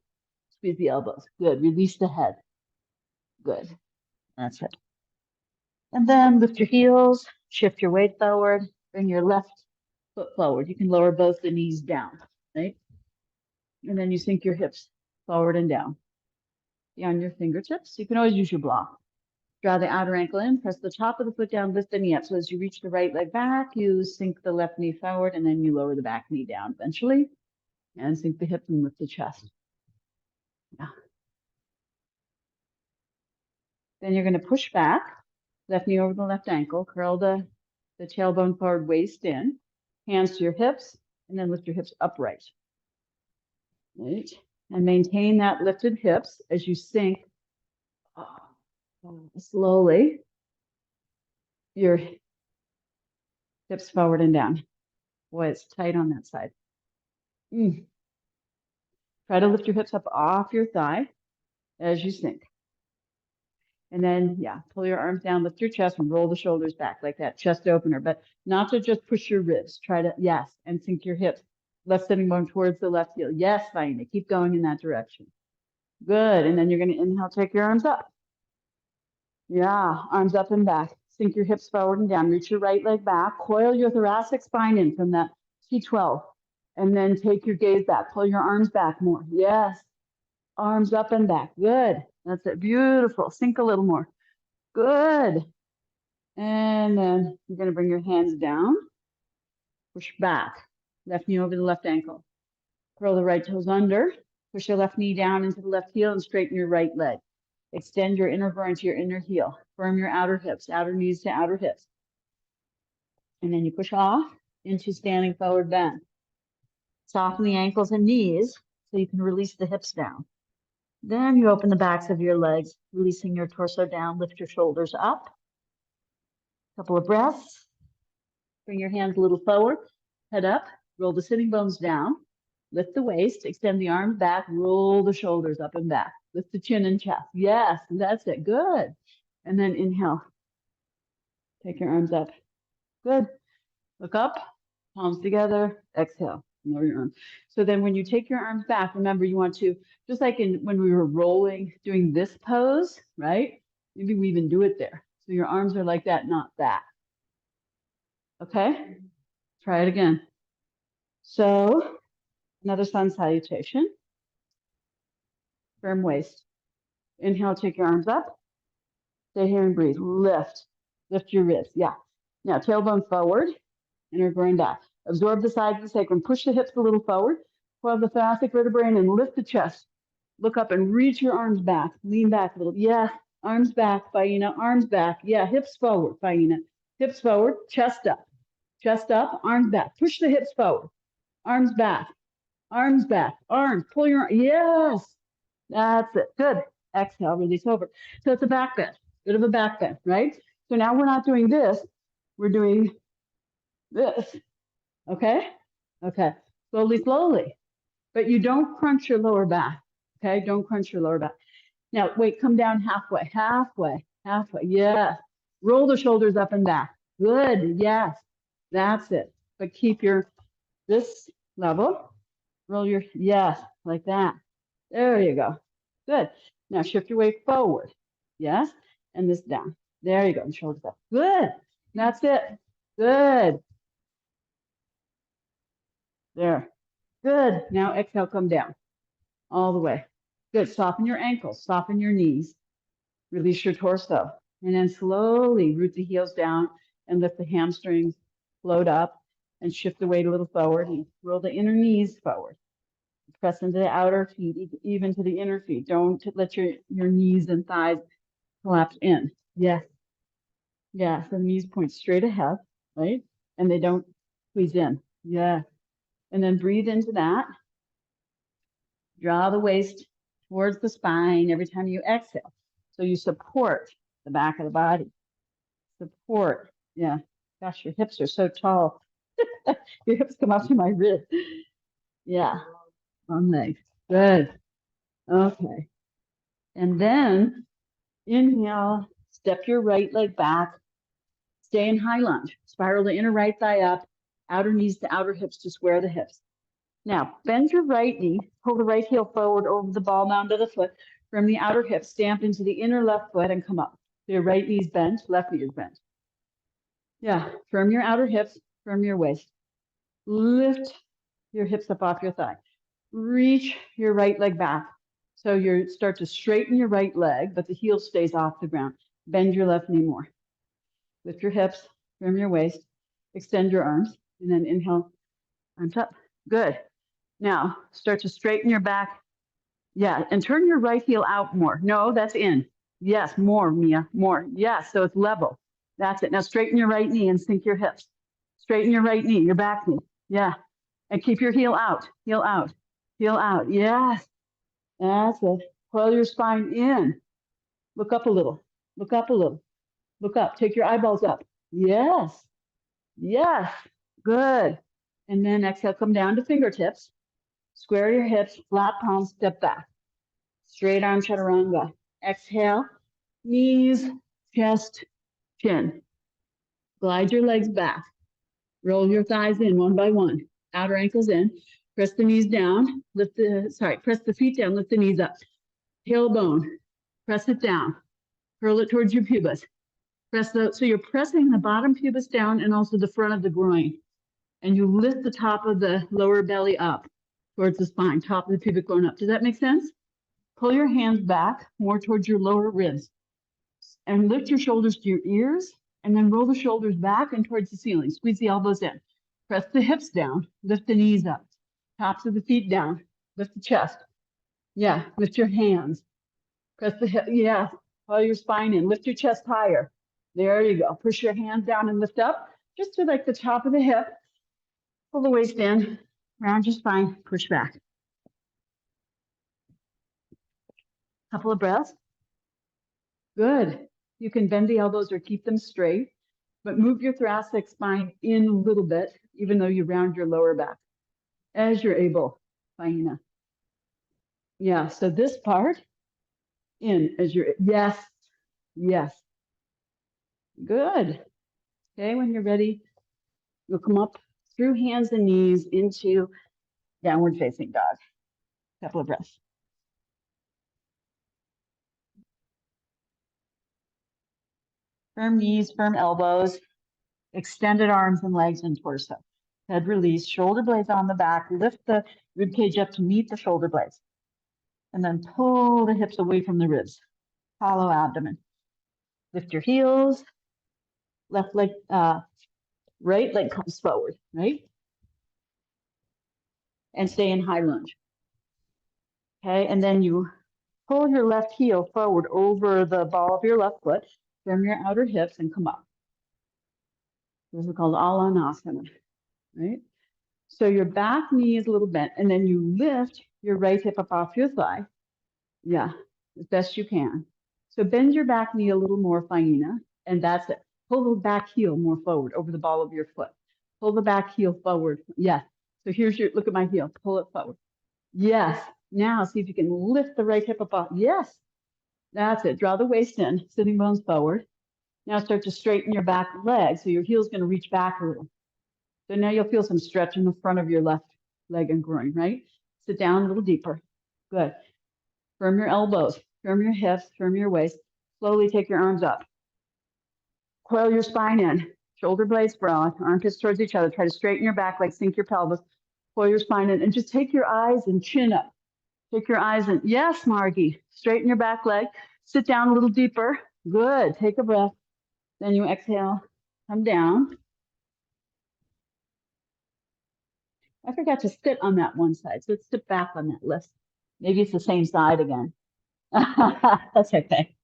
Squeeze the elbows. Good. Release the head. Good. That's it. And then lift your heels. Shift your weight forward. Bring your left foot forward. You can lower both the knees down, right? And then you sink your hips forward and down. Beyond your fingertips. You can always use your block. Draw the outer ankle in, press the top of the foot down, lift the knee up. So as you reach the right leg back, you sink the left knee forward, and then you lower the back knee down eventually, and sink the hip and lift the chest. Yeah. Then you're going to push back, left knee over the left ankle, curl the tailbone forward, waist in, hands to your hips, and then lift your hips upright. Right? And maintain that lifted hips as you sink slowly your hips forward and down. Boy, it's tight on that side. Try to lift your hips up off your thigh as you sink. And then, yeah, pull your arms down, lift your chest, and roll the shoulders back like that chest opener, but not to just push your ribs. Try to, yes, and sink your hips. Left sitting bone towards the left heel. Yes, Vaina, keep going in that direction. Good. And then you're going to inhale, take your arms up. Yeah, arms up and back. Sink your hips forward and down. Reach your right leg back. Coil your thoracic spine in from that T12. And then take your gaze back. Pull your arms back more. Yes. Arms up and back. Good. That's it. Beautiful. Sink a little more. Good. And then you're going to bring your hands down. Push back. Left knee over the left ankle. Curl the right toes under. Push your left knee down into the left heel and straighten your right leg. Extend your inner groin to your inner heel. Firm your outer hips, outer knees to outer hips. And then you push off into standing forward bend. Soften the ankles and knees so you can release the hips down. Then you open the backs of your legs, releasing your torso down. Lift your shoulders up. Couple of breaths. Bring your hands a little forward, head up, roll the sitting bones down. Lift the waist, extend the arms back, roll the shoulders up and back. Lift the chin and chest. Yes, that's it. Good. And then inhale. Take your arms up. Good. Look up, palms together, exhale. Lower your arms. So then when you take your arms back, remember you want to, just like when we were rolling, doing this pose, right? Maybe we even do it there. So your arms are like that, not that. Okay? Try it again. So another sun salutation. Firm waist. Inhale, take your arms up. Stay here and breathe. Lift. Lift your ribs. Yeah. Now tailbone forward, inner groin back. Absorb the sides of the sacrum. Push the hips a little forward. Coil the thoracic vertebrae in and lift the chest. Look up and reach your arms back. Lean back a little. Yeah. Arms back, Faina. Arms back. Yeah. Hips forward, Faina. Hips forward. Chest up. Chest up. Arms back. Push the hips forward. Arms back. Arms back. Arms. Pull your. Yes. That's it. Good. Exhale. Release over. So it's a back bend. Bit of a back bend, right? So now we're not doing this. We're doing this. Okay? Okay. Slowly, slowly. But you don't crunch your lower back. Okay? Don't crunch your lower back. Now, wait, come down halfway, halfway, halfway. Yeah. Roll the shoulders up and back. Good. Yes. That's it. But keep your this level. Roll your, yes, like that. There you go. Good. Now shift your weight forward. Yes. And this down. There you go. And shoulders up. Good. That's it. Good. There. Good. Now exhale, come down all the way. Good. Soften your ankles, soften your knees, release your torso, and then slowly root the heels down and lift the hamstrings, float up, and shift the weight a little forward and roll the inner knees forward. Press into the outer feet, even to the inner feet. Don't let your knees and thighs collapse in. Yes. Yeah. So the knees point straight ahead, right? And they don't squeeze in. Yeah. And then breathe into that. Draw the waist towards the spine every time you exhale. So you support the back of the body. Support. Yeah. Gosh, your hips are so tall. Your hips come up to my rib. Yeah. One leg. Good. Okay. And then inhale, step your right leg back. Stay in high lunge. Spiral the inner right thigh up, outer knees to outer hips to square the hips. Now, bend your right knee, pull the right heel forward over the ball mound of the foot. From the outer hip, stamp into the inner left foot and come up. So your right knee's bent, left knee is bent. Yeah, firm your outer hips, firm your waist. Lift your hips up off your thigh. Reach your right leg back. So you start to straighten your right leg, but the heel stays off the ground. Bend your left knee more. Lift your hips, firm your waist, extend your arms, and then inhale, arms up. Good. Now, start to straighten your back. Yeah, and turn your right heel out more. No, that's in. Yes, more, Mia, more. Yes, so it's level. That's it. Now straighten your right knee and sink your hips. Straighten your right knee, your back knee. Yeah. And keep your heel out, heel out, heel out. Yes. That's it. Coil your spine in. Look up a little. Look up a little. Look up. Take your eyeballs up. Yes. Yes. Good. And then exhale, come down to fingertips. Square your hips, flat palms, step back. Straight arm chaturanga. Exhale, knees, chest, chin. Glide your legs back. Roll your thighs in one by one. Outer ankles in. Press the knees down. Press the feet down, lift the knees up. Tailbone. Press it down. Curl it towards your pubis. So you're pressing the bottom pubis down and also the front of the groin. And you lift the top of the lower belly up towards the spine, top of the pubic bone up. Does that make sense? Pull your hands back more towards your lower ribs and lift your shoulders to your ears and then roll the shoulders back and towards the ceiling. Squeeze the elbows in. Press the hips down, lift the knees up, tops of the feet down, lift the chest. Yeah, lift your hands. Press the hip, yeah, pull your spine in, lift your chest higher. There you go. Push your hands down and lift up just to like the top of the hip. Pull the waist in, round your spine, push back. Couple of breaths. Good. You can bend the elbows or keep them straight, but move your thoracic spine in a little bit, even though you round your lower back as you're able, Faina. Yeah, so this part in as you're, yes, yes. Good. Okay, when you're ready, you'll come up through hands and knees into downward facing dog. Couple of breaths. Firm knees, firm elbows, extended arms and legs and torso. Head release, shoulder blades on the back, lift the rib cage up to meet the shoulder blades. And then pull the hips away from the ribs. Hollow abdomen. Lift your heels. Left leg, right leg comes forward, right? And stay in high lunge. Okay, and then you pull your left heel forward over the ball of your left foot, from your outer hips and come up. This is called Alanasana, right? So your back knee is a little bent, and then you lift your right hip up off your thigh. Yeah, as best you can. So bend your back knee a little more, Faina, and that's it. Pull the back heel more forward over the ball of your foot. Pull the back heel forward. Yeah. So here's your, look at my heel. Pull it forward. Yes. Now see if you can lift the right hip up off. Yes. That's it. Draw the waist in, sitting bones forward. Now start to straighten your back leg. So your heel's going to reach back a little. So now you'll feel some stretch in the front of your left leg and groin, right? Sit down a little deeper. Good. Firm your elbows, firm your hips, firm your waist. Slowly take your arms up. Coil your spine in. Shoulder blades broad, armpits towards each other. Try to straighten your back leg, sink your pelvis. Coil your spine in and just take your eyes and chin up. Take your eyes in. Yes, Margie. Straighten your back leg. Sit down a little deeper. Good. Take a breath. Then you exhale. Come down. I forgot to sit on that one side, so let's sit back on that list. Maybe it's the same side again. That's okay.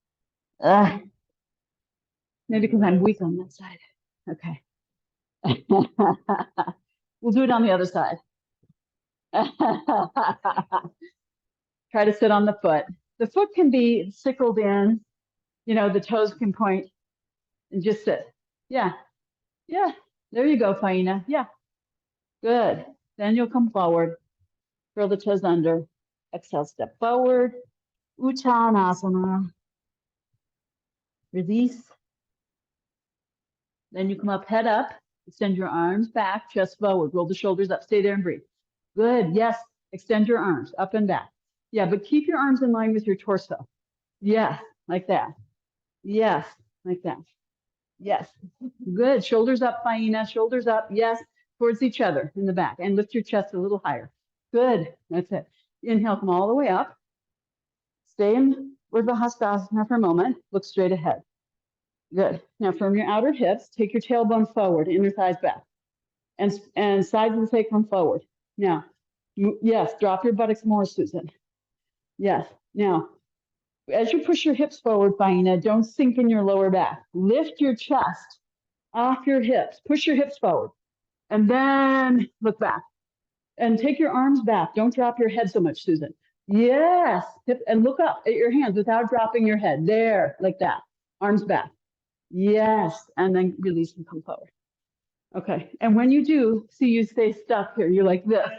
Maybe because I'm weak on that side. Okay. We'll do it on the other side. Try to sit on the foot. The foot can be sickled in, the toes can point and just sit. Yeah. Yeah. There you go, Faina. Yeah. Good. Then you'll come forward. Curl the toes under. Exhale, step forward. Uttanasana. Release. Then you come up, head up. Extend your arms back, chest forward. Roll the shoulders up. Stay there and breathe. Good. Yes. Extend your arms up and back. Yeah, but keep your arms in line with your torso. Yes, like that. Yes, like that. Yes. Good. Shoulders up, Faina. Shoulders up. Yes, towards each other in the back. And lift your chest a little higher. Good. That's it. Inhale, come all the way up. Stay in Urdhva Hastasana for a moment. Look straight ahead. Good. Now from your outer hips, take your tailbone forward, inner thighs back. And sides of the sacrum forward. Now, yes, drop your buttocks more, Susan. Yes. Now, as you push your hips forward, Faina, don't sink in your lower back. Lift your chest off your hips. Push your hips forward. And then look back. And take your arms back. Don't drop your head so much, Susan. Yes. And look up at your hands without dropping your head. There, like that. Arms back. Yes. And then release and come forward. Okay. And when you do, see you stay stuck here. You're like this,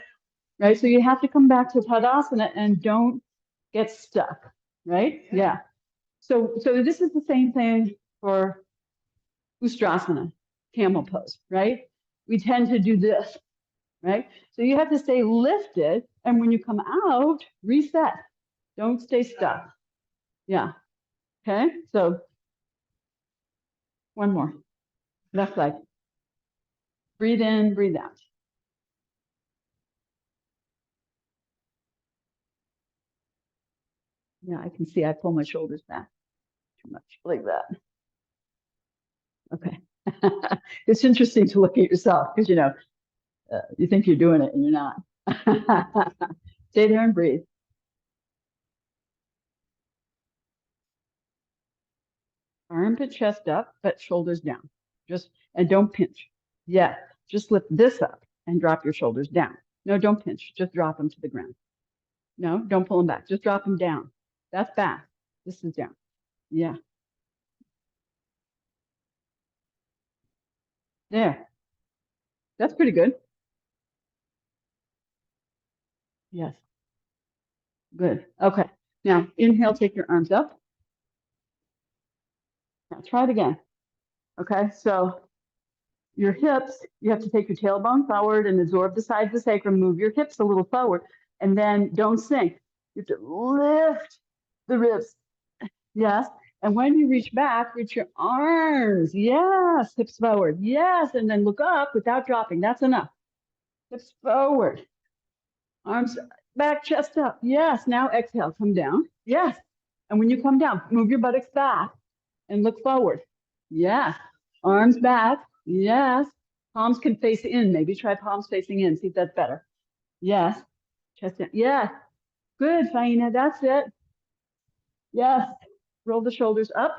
right? So you have to come back to Tadasana and don't get stuck, right? Yeah. So this is the same thing for Ustrasana, camel pose, right? We tend to do this, right? So you have to stay lifted. And when you come out, reset. Don't stay stuck. Yeah. Okay. So one more. Left leg. Breathe in, breathe out. Yeah, I can see I pull my shoulders back too much, like that. Okay. It's interesting to look at yourself because, you think you're doing it and you're not. Stay there and breathe. Armpit chest up, but shoulders down. And don't pinch. Yeah, just lift this up and drop your shoulders down. No, don't pinch. Just drop them to the ground. No, don't pull them back. Just drop them down. That's back. This is down. Yeah. There. That's pretty good. Yes. Good. Okay. Now inhale, take your arms up. Now try it again. Okay. So your hips, you have to take your tailbone forward and absorb the sides of the sacrum. Move your hips a little forward and then don't sink. You have to lift the ribs. Yes. And when you reach back, reach your arms. Yes, hips forward. Yes, and then look up without dropping. That's enough. Hips forward. Arms back, chest up. Yes, now exhale, come down. Yes. And when you come down, move your buttocks back and look forward. Yes. Arms back. Yes. Palms can face in. Maybe try palms facing in. See if that's better. Yes. Chest down. Yes. Good, Faina. That's it. Yes. Roll the shoulders up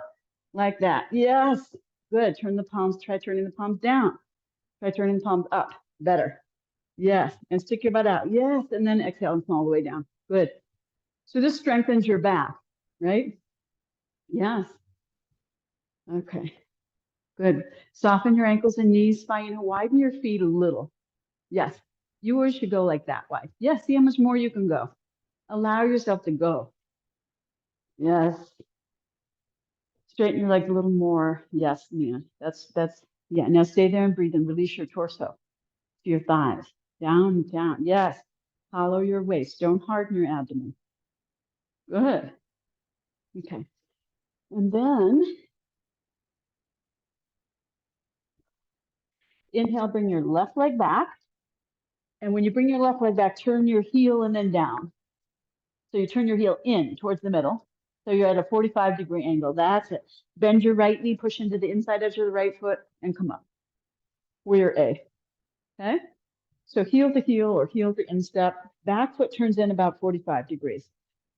like that. Yes. Good. Turn the palms. Try turning the palms down. Try turning the palms up. Better. Yes. And stick your butt out. Yes. And then exhale and come all the way down. Good. So this strengthens your back, right? Yes. Okay. Good. Soften your ankles and knees. Fine. Widen your feet a little. Yes. Yours should go like that wide. Yes. See how much more you can go. Allow yourself to go. Yes. Straighten your legs a little more. Yes, Nina. Yeah. Now stay there and breathe and release your torso to your thighs. Down, down. Yes. Hollow your waist. Don't harden your abdomen. Good. Okay. And then inhale, bring your left leg back. And when you bring your left leg back, turn your heel and then down. So you turn your heel in towards the middle. So you're at a 45-degree angle. That's it. Bend your right knee, push into the inside edge of the right foot, and come up. We're A. Okay? So heel to heel or heel to instep. Back foot turns in about 45 degrees.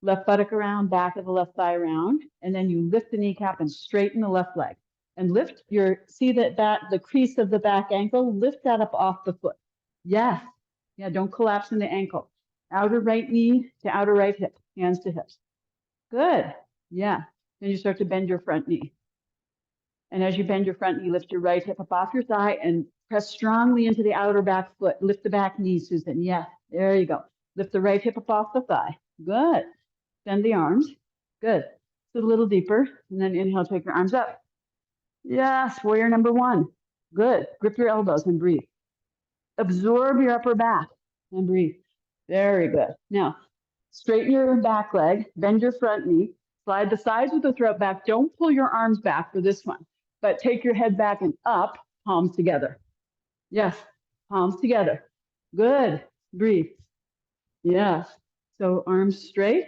Left buttock around, back of the left thigh around. And then you lift the kneecap and straighten the left leg. And lift your, see that the crease of the back ankle, lift that up off the foot. Yes. Yeah, don't collapse in the ankle. Outer right knee to outer right hip, hands to hips. Good. Yeah. Then you start to bend your front knee. And as you bend your front knee, lift your right hip up off your thigh and press strongly into the outer back foot. Lift the back knee, Susan. Yeah, there you go. Lift the right hip up off the thigh. Good. Bend the arms. Good. Sit a little deeper. And then inhale, take your arms up. Yes, warrior number one. Good. Grip your elbows and breathe. Absorb your upper back and breathe. Very good. Now, straighten your back leg, bend your front knee, slide the sides of the throat back. Don't pull your arms back for this one, but take your head back and up, palms together. Yes, palms together. Good. Breathe. Yes. So arms straight,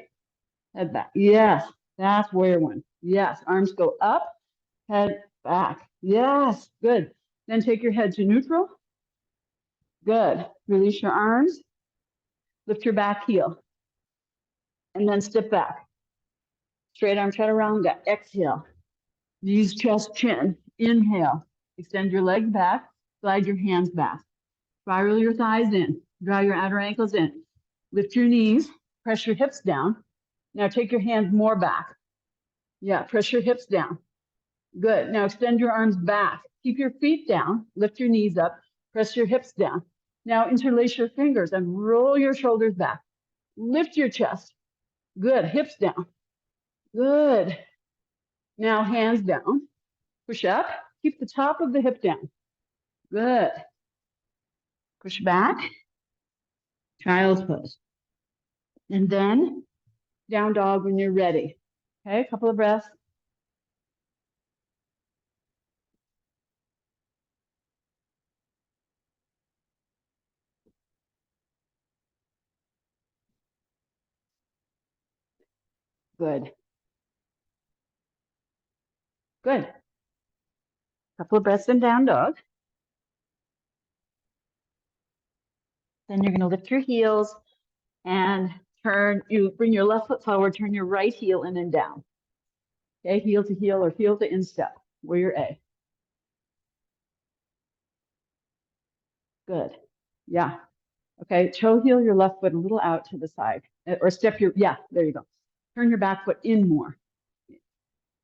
head back. Yes, that's warrior one. Yes, arms go up, head back. Yes, good. Then take your head to neutral. Good. Release your arms. Lift your back heel. And then step back. Straight arm chaturanga. Exhale. Knees, chest, chin. Inhale. Extend your legs back. Slide your hands back. Spiral your thighs in. Draw your outer ankles in. Lift your knees. Press your hips down. Now take your hands more back. Yeah, press your hips down. Good. Now extend your arms back. Keep your feet down. Lift your knees up. Press your hips down. Now interlace your fingers and roll your shoulders back. Lift your chest. Good. Hips down. Good. Now hands down. Push up. Keep the top of the hip down. Good. Push back. Child's pose. And then down dog when you're ready. Okay, a couple of breaths. Good. Good. Couple of breaths in down dog. Then you're going to lift your heels and bring your left foot forward, turn your right heel in and down. Okay, heel to heel or heel to instep. Warrior A. Good. Yeah. Okay, toe heel your left foot a little out to the side. Or step yeah, there you go. Turn your back foot in more.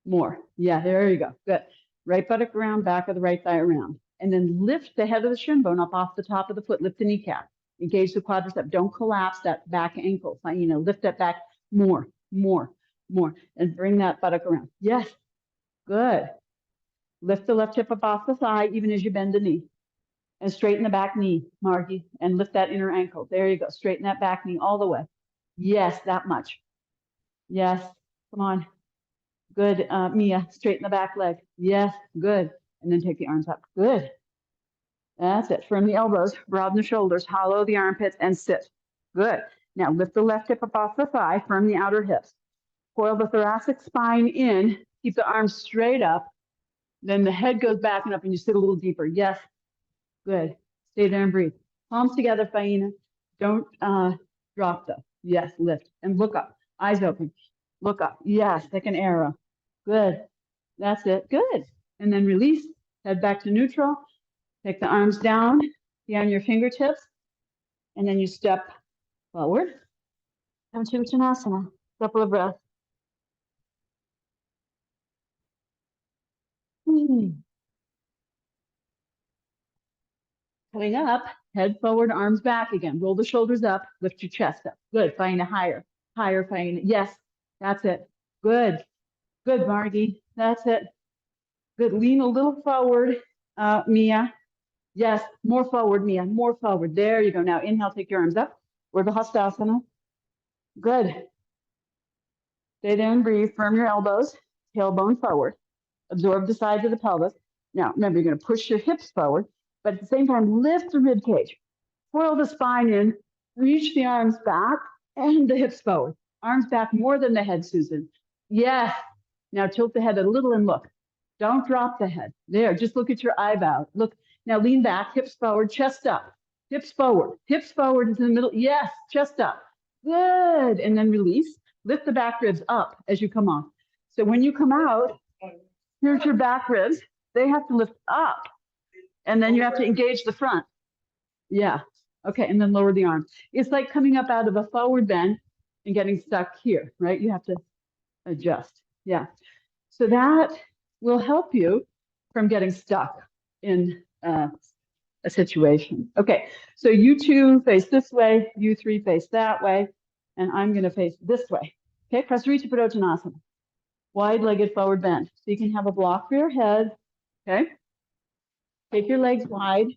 More. Yeah, there you go. Good. Right buttock around, back of the right thigh around. And then lift the head of the shin bone up off the top of the foot. Lift the kneecap. Engage the quadricep. Don't collapse that back ankle. Lift that back more, more, more. And bring that buttock around. Yes. Good. Lift the left hip up off the thigh, even as you bend the knee. And straighten the back knee, Margie. And lift that inner ankle. There you go. Straighten that back knee all the way. Yes, that much. Yes. Come on. Good, Mia, straighten the back leg. Yes, good. And then take the arms up. Good. That's it. Firm the elbows, broaden the shoulders, hollow the armpits, and sit. Good. Now lift the left hip up off the thigh, firm the outer hips. Coil the thoracic spine in, keep the arms straight up. Then the head goes back and up and you sit a little deeper. Yes, good. Stay there and breathe. Palms together, Faina. Don't drop though. Yes, lift and look up. Eyes open. Look up. Yes, like an arrow. Good. That's it. Good. And then release. Head back to neutral. Take the arms down, beyond your fingertips. And then you step forward. Come to Uttanasana. Couple of breaths. Coming up, head forward, arms back again. Roll the shoulders up, lift your chest up. Good. Find a higher, find it. Yes, that's it. Good. Good, Margie. That's it. Good. Lean a little forward, Mia. Yes, more forward, Mia. More forward. There you go. Now inhale, take your arms up. Urdhva Hastasana. Good. Stay there and breathe. Firm your elbows, tailbone forward. Absorb the sides of the pelvis. Now, remember, you're going to push your hips forward, but at the same time, lift the rib cage. Coil the spine in, reach the arms back and the hips forward. Arms back more than the head, Susan. Yes. Now tilt the head a little and look. Don't drop the head. There, just look at your eyebrow. Look, now lean back, hips forward, chest up. Hips forward. Hips forward is in the middle. Yes, chest up. Good. And then release. Lift the back ribs up as you come off. So when you come out, here's your back ribs. They have to lift up. And then you have to engage the front. Yeah. Okay. And then lower the arm. It's like coming up out of a forward bend and getting stuck here, right? You have to adjust. Yeah. So that will help you from getting stuck in a situation. Okay. So you two face this way, you three face that way, and I'm going to face this way. Okay. Prasarita Padottanasana. Wide-legged forward bend. So you can have a block for your head. Okay. Take your legs wide.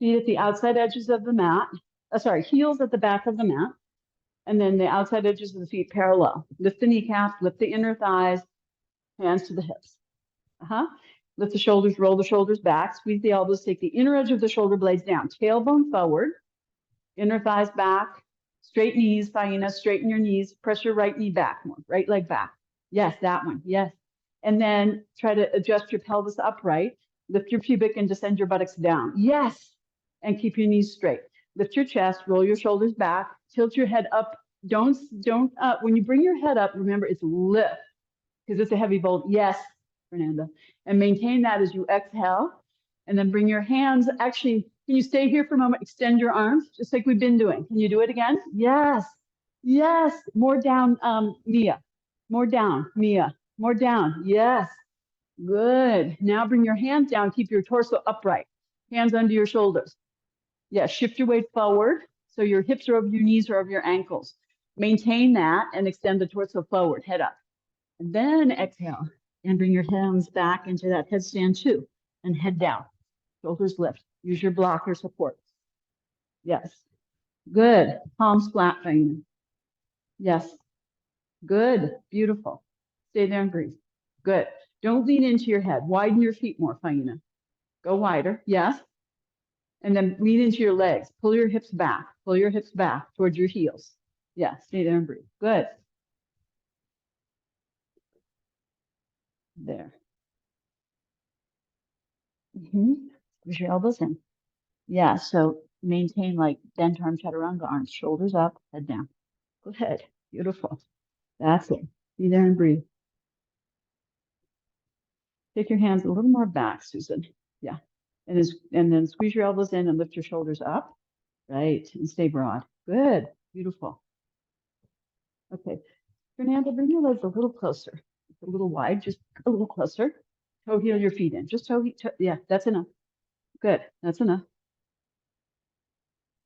Feet at the outside edges of the mat. Sorry, heels at the back of the mat. And then the outside edges of the feet parallel. Lift the kneecaps, lift the inner thighs, hands to the hips. Lift the shoulders, roll the shoulders back, squeeze the elbows, take the inner edge of the shoulder blades down. Tailbone forward, inner thighs back, straight knees, Faina, straighten your knees, press your right knee back more, right leg back. Yes, that one, yes. And then try to adjust your pelvis upright, lift your pubic and descend your buttocks down. Yes, and keep your knees straight. Lift your chest, roll your shoulders back, tilt your head up. Don't, when you bring your head up, remember it's lift because it's a heavy bolt. Yes, Fernanda. And maintain that as you exhale. And then bring your hands, actually, can you stay here for a moment? Extend your arms, just like we've been doing. Can you do it again? Yes, yes. More down, Mia. More down, Mia. More down, yes. Good. Now bring your hands down, keep your torso upright. Hands under your shoulders. Yes, shift your weight forward. So your hips are over your knees or over your ankles. Maintain that and extend the torso forward, head up. And then exhale and bring your hands back into that headstand too and head down. Shoulders lift. Use your blocker support. Yes. Good. Palms flat, Faina. Yes. Good. Beautiful. Stay there and breathe. Good. Don't lean into your head. Widen your feet more, Faina. Go wider. Yes. And then lean into your legs. Pull your hips back. Pull your hips back towards your heels. Yeah. Stay there and breathe. Good. There. Push your elbows in. Yeah. So maintain like bent arm, chaturanga arms, shoulders up, head down. Good. Beautiful. That's it. Be there and breathe. Take your hands a little more back, Susan. Yeah. And then squeeze your elbows in and lift your shoulders up. Right. And stay broad. Good. Beautiful. Okay. Fernanda, bring your legs a little closer. It's a little wide, just a little closer. Toe heel your feet in. Just toe. Yeah, that's enough. Good. That's enough.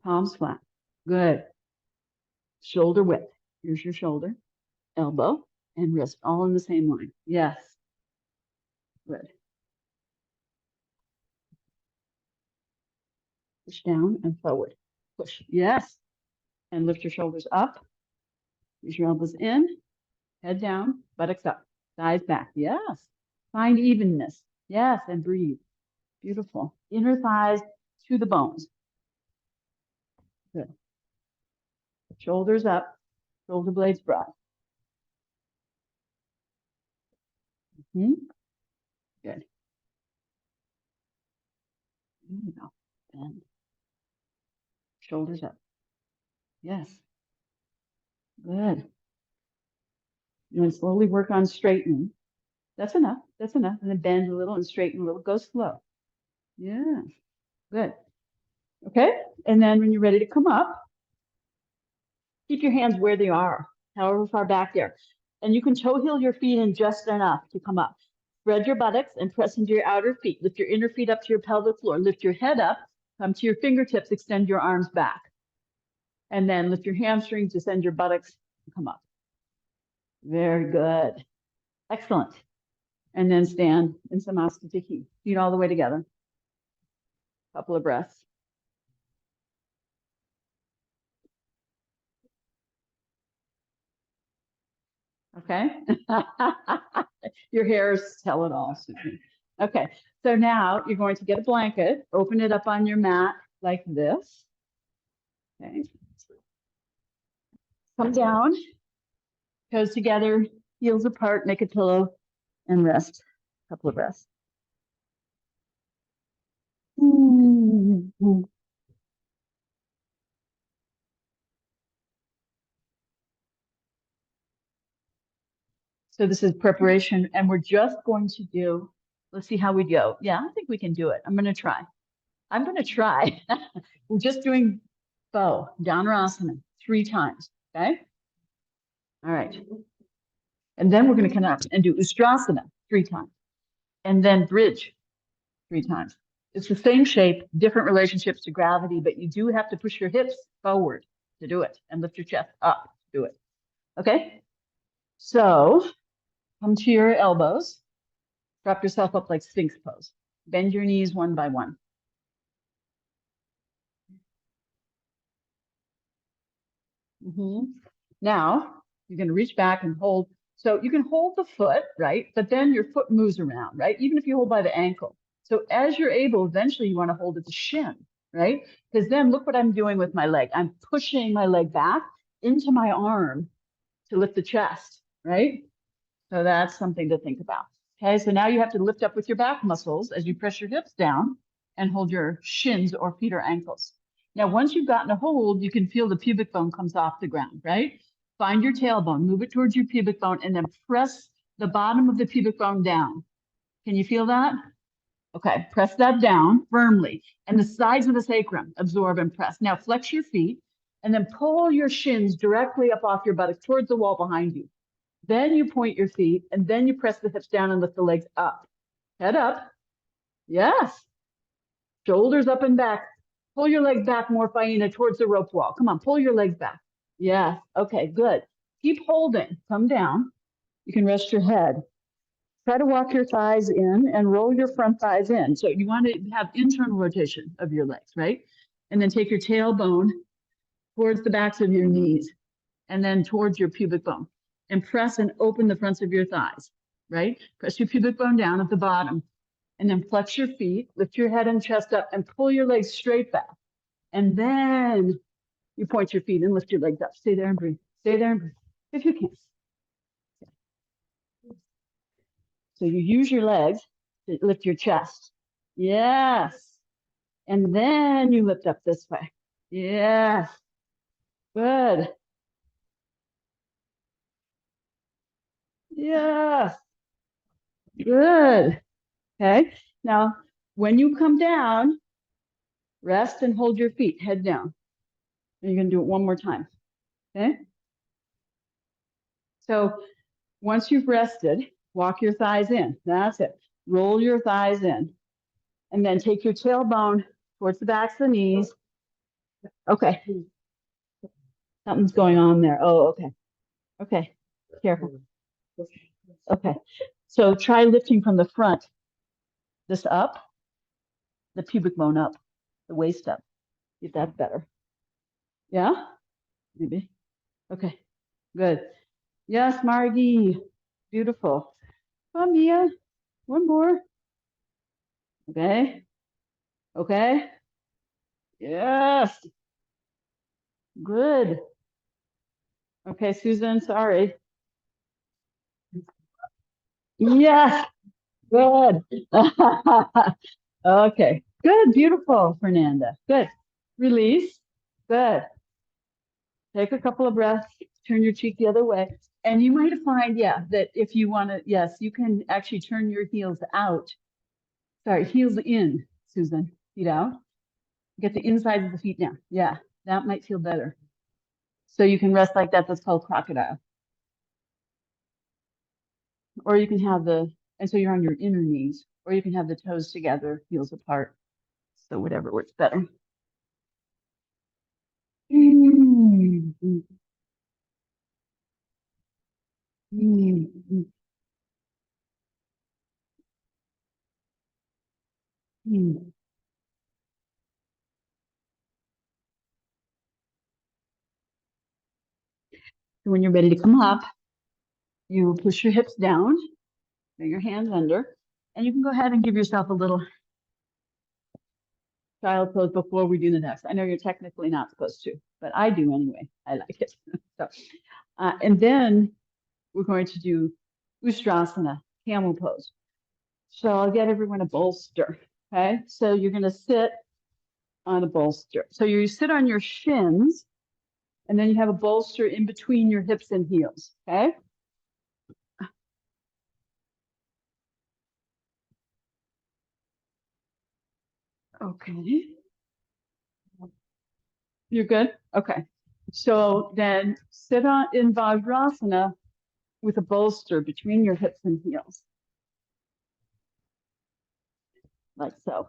Palms flat. Good. Shoulder width. Here's your shoulder, elbow, and wrist all in the same line. Yes. Good. Push down and forward. Push. Yes. And lift your shoulders up. Use your elbows in. Head down, buttocks up, thighs back. Yes. Find evenness. Yes, and breathe. Beautiful. Inner thighs to the bones. Good. Shoulders up, shoulder blades broad. Good. There you go. Bend. Shoulders up. Yes. Good. You want to slowly work on straightening. That's enough. That's enough. And then bend a little and straighten a little. Go slow. Yeah. Good. Okay. And then when you're ready to come up, keep your hands where they are, however far back there. And you can toe heel your feet in just enough to come up. Spread your buttocks and press into your outer feet. Lift your inner feet up to your pelvic floor. Lift your head up, come to your fingertips, extend your arms back. And then lift your hamstrings, descend your buttocks, and come up. Very good. Excellent. And then stand in Samasthiti. Feet all the way together. Couple of breaths. Okay. Your hairs tell it all, Susan. Okay. So now you're going to get a blanket, open it up on your mat like this. Okay. Come down, toes together, heels apart, make a pillow, and rest. A couple of breaths. So this is preparation, and we're just going to do, let's see how we go. Yeah, I think we can do it. I'm going to try. We're just doing bow, Dhanurasana, 3 times, okay? All right. And then we're going to come up and do Ustrasana 3 times, and then bridge 3 times. It's the same shape, different relationships to gravity, but you do have to push your hips forward to do it and lift your chest up to do it. Okay? So come to your elbows, drop yourself up like Sphinx pose. Bend your knees one by one. Now you're going to reach back and hold. So you can hold the foot, right? But then your foot moves around, right? Even if you hold by the ankle. So as you're able, eventually you want to hold at the shin, right? Because then look what I'm doing with my leg. I'm pushing my leg back into my arm to lift the chest, right? So that's something to think about. Okay, so now you have to lift up with your back muscles as you press your hips down and hold your shins or feet or ankles. Now, once you've gotten a hold, you can feel the pubic bone comes off the ground, right? Find your tailbone, move it towards your pubic bone, and then press the bottom of the pubic bone down. Can you feel that? Okay, press that down firmly. And the sides of the sacrum absorb and press. Now flex your feet and then pull your shins directly up off your buttocks towards the wall behind you. Then you point your feet and then you press the hips down and lift the legs up. Head up. Yes. Shoulders up and back. Pull your legs back more, Faina, towards the rope wall. Come on, pull your legs back. Yes. Okay, good. Keep holding. Come down. You can rest your head. Try to walk your thighs in and roll your front thighs in. So you want to have internal rotation of your legs, right? And then take your tailbone towards the backs of your knees and then towards your pubic bone. And press and open the fronts of your thighs, right? Press your pubic bone down at the bottom and then flex your feet, lift your head and chest up and pull your legs straight back. And then you point your feet and lift your legs up. Stay there and breathe. Stay there and breathe, if you can. So you use your legs to lift your chest. Yes. And then you lift up this way. Yes. Good. Yes. Good. Okay. Now, when you come down, rest and hold your feet, head down. And you're going to do it one more time. Okay. So once you've rested, walk your thighs in. That's it. Roll your thighs in. And then take your tailbone towards the backs of the knees. Okay. Something's going on there. Oh, okay. Okay. Careful. Okay. So try lifting from the front, this up, the pubic bone up, the waist up. If that's better. Yeah? Maybe. Okay. Good. Yes, Margie. Beautiful. Come, Mia. One more. Okay. Okay. Yes. Good. Okay, Susan, sorry. Yes. Good. Okay. Good. Beautiful, Fernanda. Good. Release. Good. Take a couple of breaths. Turn your cheek the other way. And you might find, yeah, that if you want to, yes, you can actually turn your heels out. Sorry, heels in, Susan. Feet out. Get the inside of the feet down. Yeah, that might feel better. So you can rest like that. That's called crocodile. Or you can have and so you're on your inner knees, or you can have the toes together, heels apart. So whatever works better. Mm, mm, mm, mm, mm. So when you're ready to come up, you push your hips down, bring your hands under, and you can go ahead and give yourself a little child pose before we do the next. I know you're technically not supposed to, but I do anyway. I like it. So, and then we're going to do Ustrasana, camel pose. So I'll get everyone a bolster. Okay, so you're going to sit on a bolster. So you sit on your shins, and then you have a bolster in between your hips and heels. Okay. Okay. You're good? Okay. So then sit on in Vajrasana with a bolster between your hips and heels. Like so.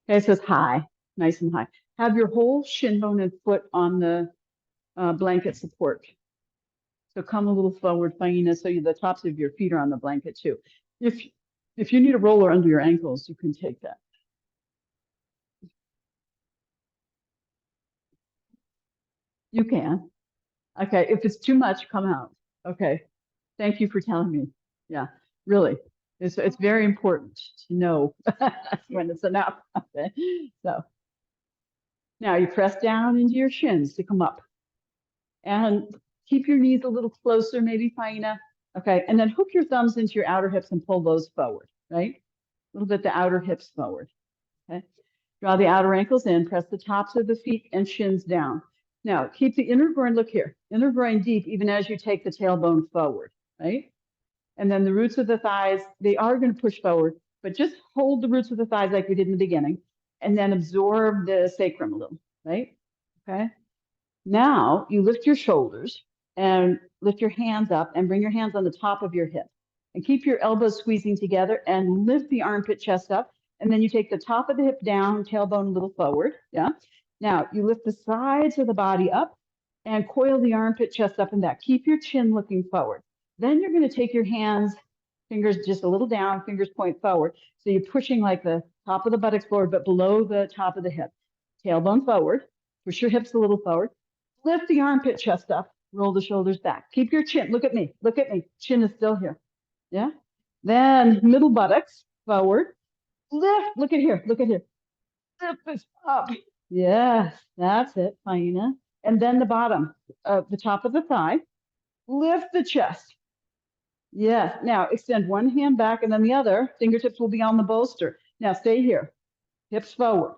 Okay, so it's high, nice and high. Have your whole shin bone and foot on the blanket support. So come a little forward, Faina, so the tops of your feet are on the blanket too. If you need a roller under your ankles, you can take that. You can. Okay, if it's too much, come out. Okay, thank you for telling me. Yeah, really. It's very important to know when it's enough. Okay, so now you press down into your shins to come up. And keep your knees a little closer, maybe, Faina. Okay, and then hook your thumbs into your outer hips and pull those forward, right? A little bit the outer hips forward. Okay. Draw the outer ankles in, press the tops of the feet and shins down. Now, keep the inner groin, look here, inner groin deep, even as you take the tailbone forward, right? And then the roots of the thighs, they are going to push forward, but just hold the roots of the thighs like we did in the beginning, and then absorb the sacrum a little, right? Okay. Now you lift your shoulders and lift your hands up and bring your hands on the top of your hip and keep your elbows squeezing together and lift the armpit chest up. And then you take the top of the hip down, tailbone a little forward. Yeah. Now you lift the sides of the body up and coil the armpit chest up and back. Keep your chin looking forward. Then you're going to take your hands, fingers just a little down, fingers point forward. So you're pushing like the top of the buttocks forward, but below the top of the hip. Tailbone forward. Push your hips a little forward. Lift the armpit chest up, roll the shoulders back. Keep your chin, look at me, look at me. Chin is still here. Yeah. Then middle buttocks forward. Lift, look at here, look at here. Lift this up. Yes, that's it, Faina. And then the bottom, the top of the thigh. Lift the chest. Yes. Now extend one hand back and then the other. Fingertips will be on the bolster. Now stay here. Hips forward.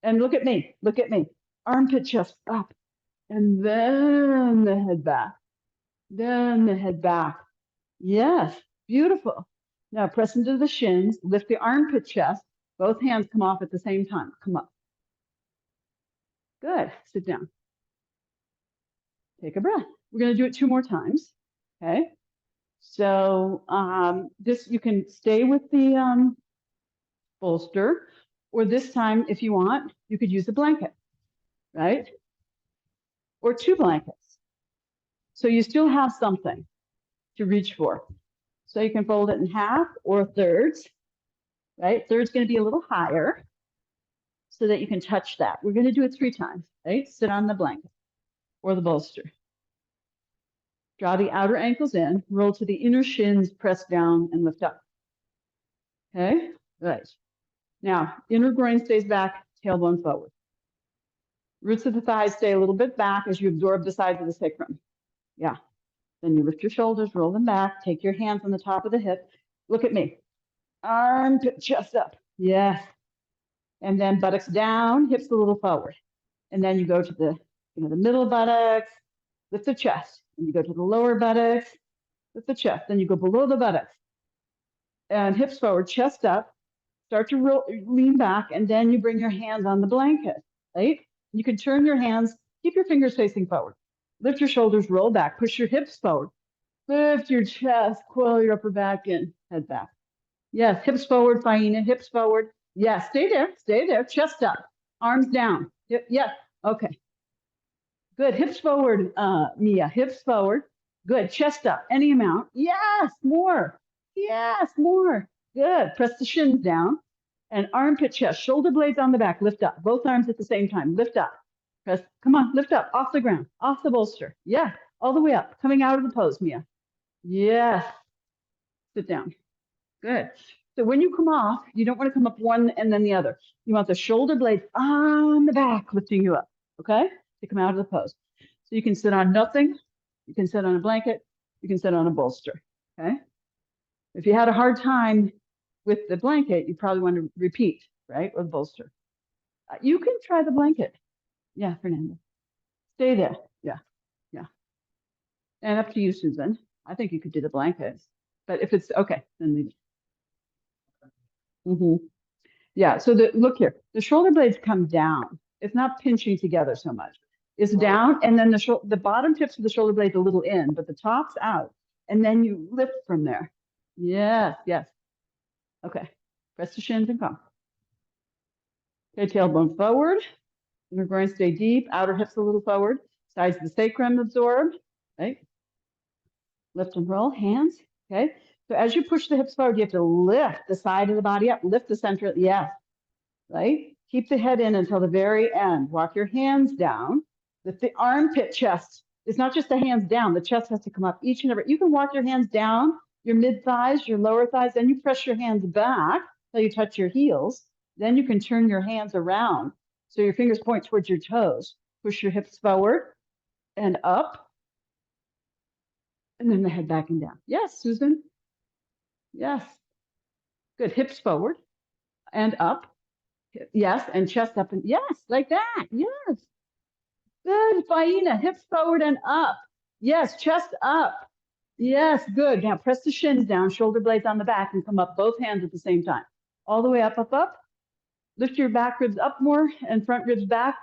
And look at me. Look at me. Armpit chest up. And then the head back. Then the head back. Yes, beautiful. Now press into the shins, lift the armpit chest. Both hands come off at the same time. Come up. Good. Sit down. Take a breath. We're going to do it 2 more times. Okay. So this you can stay with the bolster, or this time, if you want, you could use a blanket, right? Or 2 blankets. So you still have something to reach for. So you can fold it in half or thirds, right? Third's going to be a little higher. so that you can touch that. We're going to do it 3 times, right? Sit on the blanket or the bolster. Draw the outer ankles in, roll to the inner shins, press down and lift up. Okay, right. Now, inner groin stays back, tailbone forward. Roots of the thighs stay a little bit back as you absorb the sides of the sacrum. Yeah. Then you lift your shoulders, roll them back, take your hands on the top of the hip. Look at me. Armpit, chest up. Yes. And then buttocks down, hips a little forward. And then you go to the, the middle buttocks, lift the chest. And you go to the lower buttocks, lift the chest. Then you go below the buttocks. And hips forward, chest up. Start to lean back, and then you bring your hands on the blanket, right? You can turn your hands, keep your fingers facing forward. Lift your shoulders, roll back, push your hips forward. Lift your chest, coil your upper back in, head back. Yes, hips forward, Faina, hips forward. Yes, stay there, chest up, arms down. Yeah, okay. Good, hips forward, Mia, hips forward. Good, chest up, any amount. Yes, more. Yes, more. Good, press the shins down. And armpit, chest, shoulder blades on the back, lift up. Both arms at the same time, lift up. Press, come on, lift up, off the ground, off the bolster. Yeah, all the way up, coming out of the pose, Mia. Yes. Sit down. Good. So when you come off, you don't want to come up one and then the other. You want the shoulder blades on the back, lifting you up, okay? To come out of the pose. So you can sit on nothing. You can sit on a blanket. You can sit on a bolster, okay? If you had a hard time with the blanket, you probably want to repeat, right? Or the bolster. You can try the blanket. Yeah, Fernanda. Stay there. Yeah, yeah. And up to you, Susan. I think you could do the blanket. But if it's okay, then leave it. Yeah, so look here. The shoulder blades come down. It's not pinching together so much. It's down, and then the bottom tips of the shoulder blades a little in, but the top's out. And then you lift from there. Yes, yes. Okay. Press the shins and come. Okay, tailbone forward. Inner groin stay deep. Outer hips a little forward. Sides of the sacrum absorb. Right? Lift and roll. Hands. Okay. So as you push the hips forward, you have to lift the side of the body up. Lift the center. Yes. Right? Keep the head in until the very end. Walk your hands down. Lift the armpit, chest. It's not just the hands down. The chest has to come up each and every. You can walk your hands down, your mid thighs, your lower thighs. Then you press your hands back until you touch your heels. Then you can turn your hands around. So your fingers point towards your toes. Push your hips forward and up. And then the head back and down. Yes, Susan. Yes. Good. Hips forward and up. Yes. And chest up. And yes, like that. Yes. Good. Faina. Hips forward and up. Yes. Chest up. Yes. Good. Now press the shins down, shoulder blades on the back, and come up both hands at the same time. All the way up, up, up. Lift your back ribs up more and front ribs back.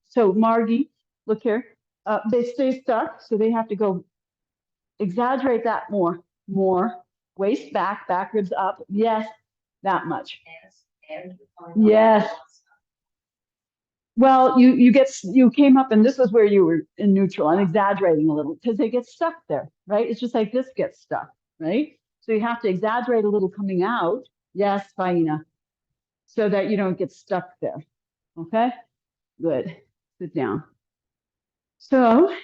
So Margie, look here. They stay stuck, so they have to go. Exaggerate that more. Waist back, back ribs up. Yes, that much. Yes. Well, you came up, and this is where you were in neutral. I'm exaggerating a little because they get stuck there, right? It's just like this gets stuck, right? So you have to exaggerate a little coming out. Yes, Faina. So that you don't get stuck there. Okay, good. Sit down. So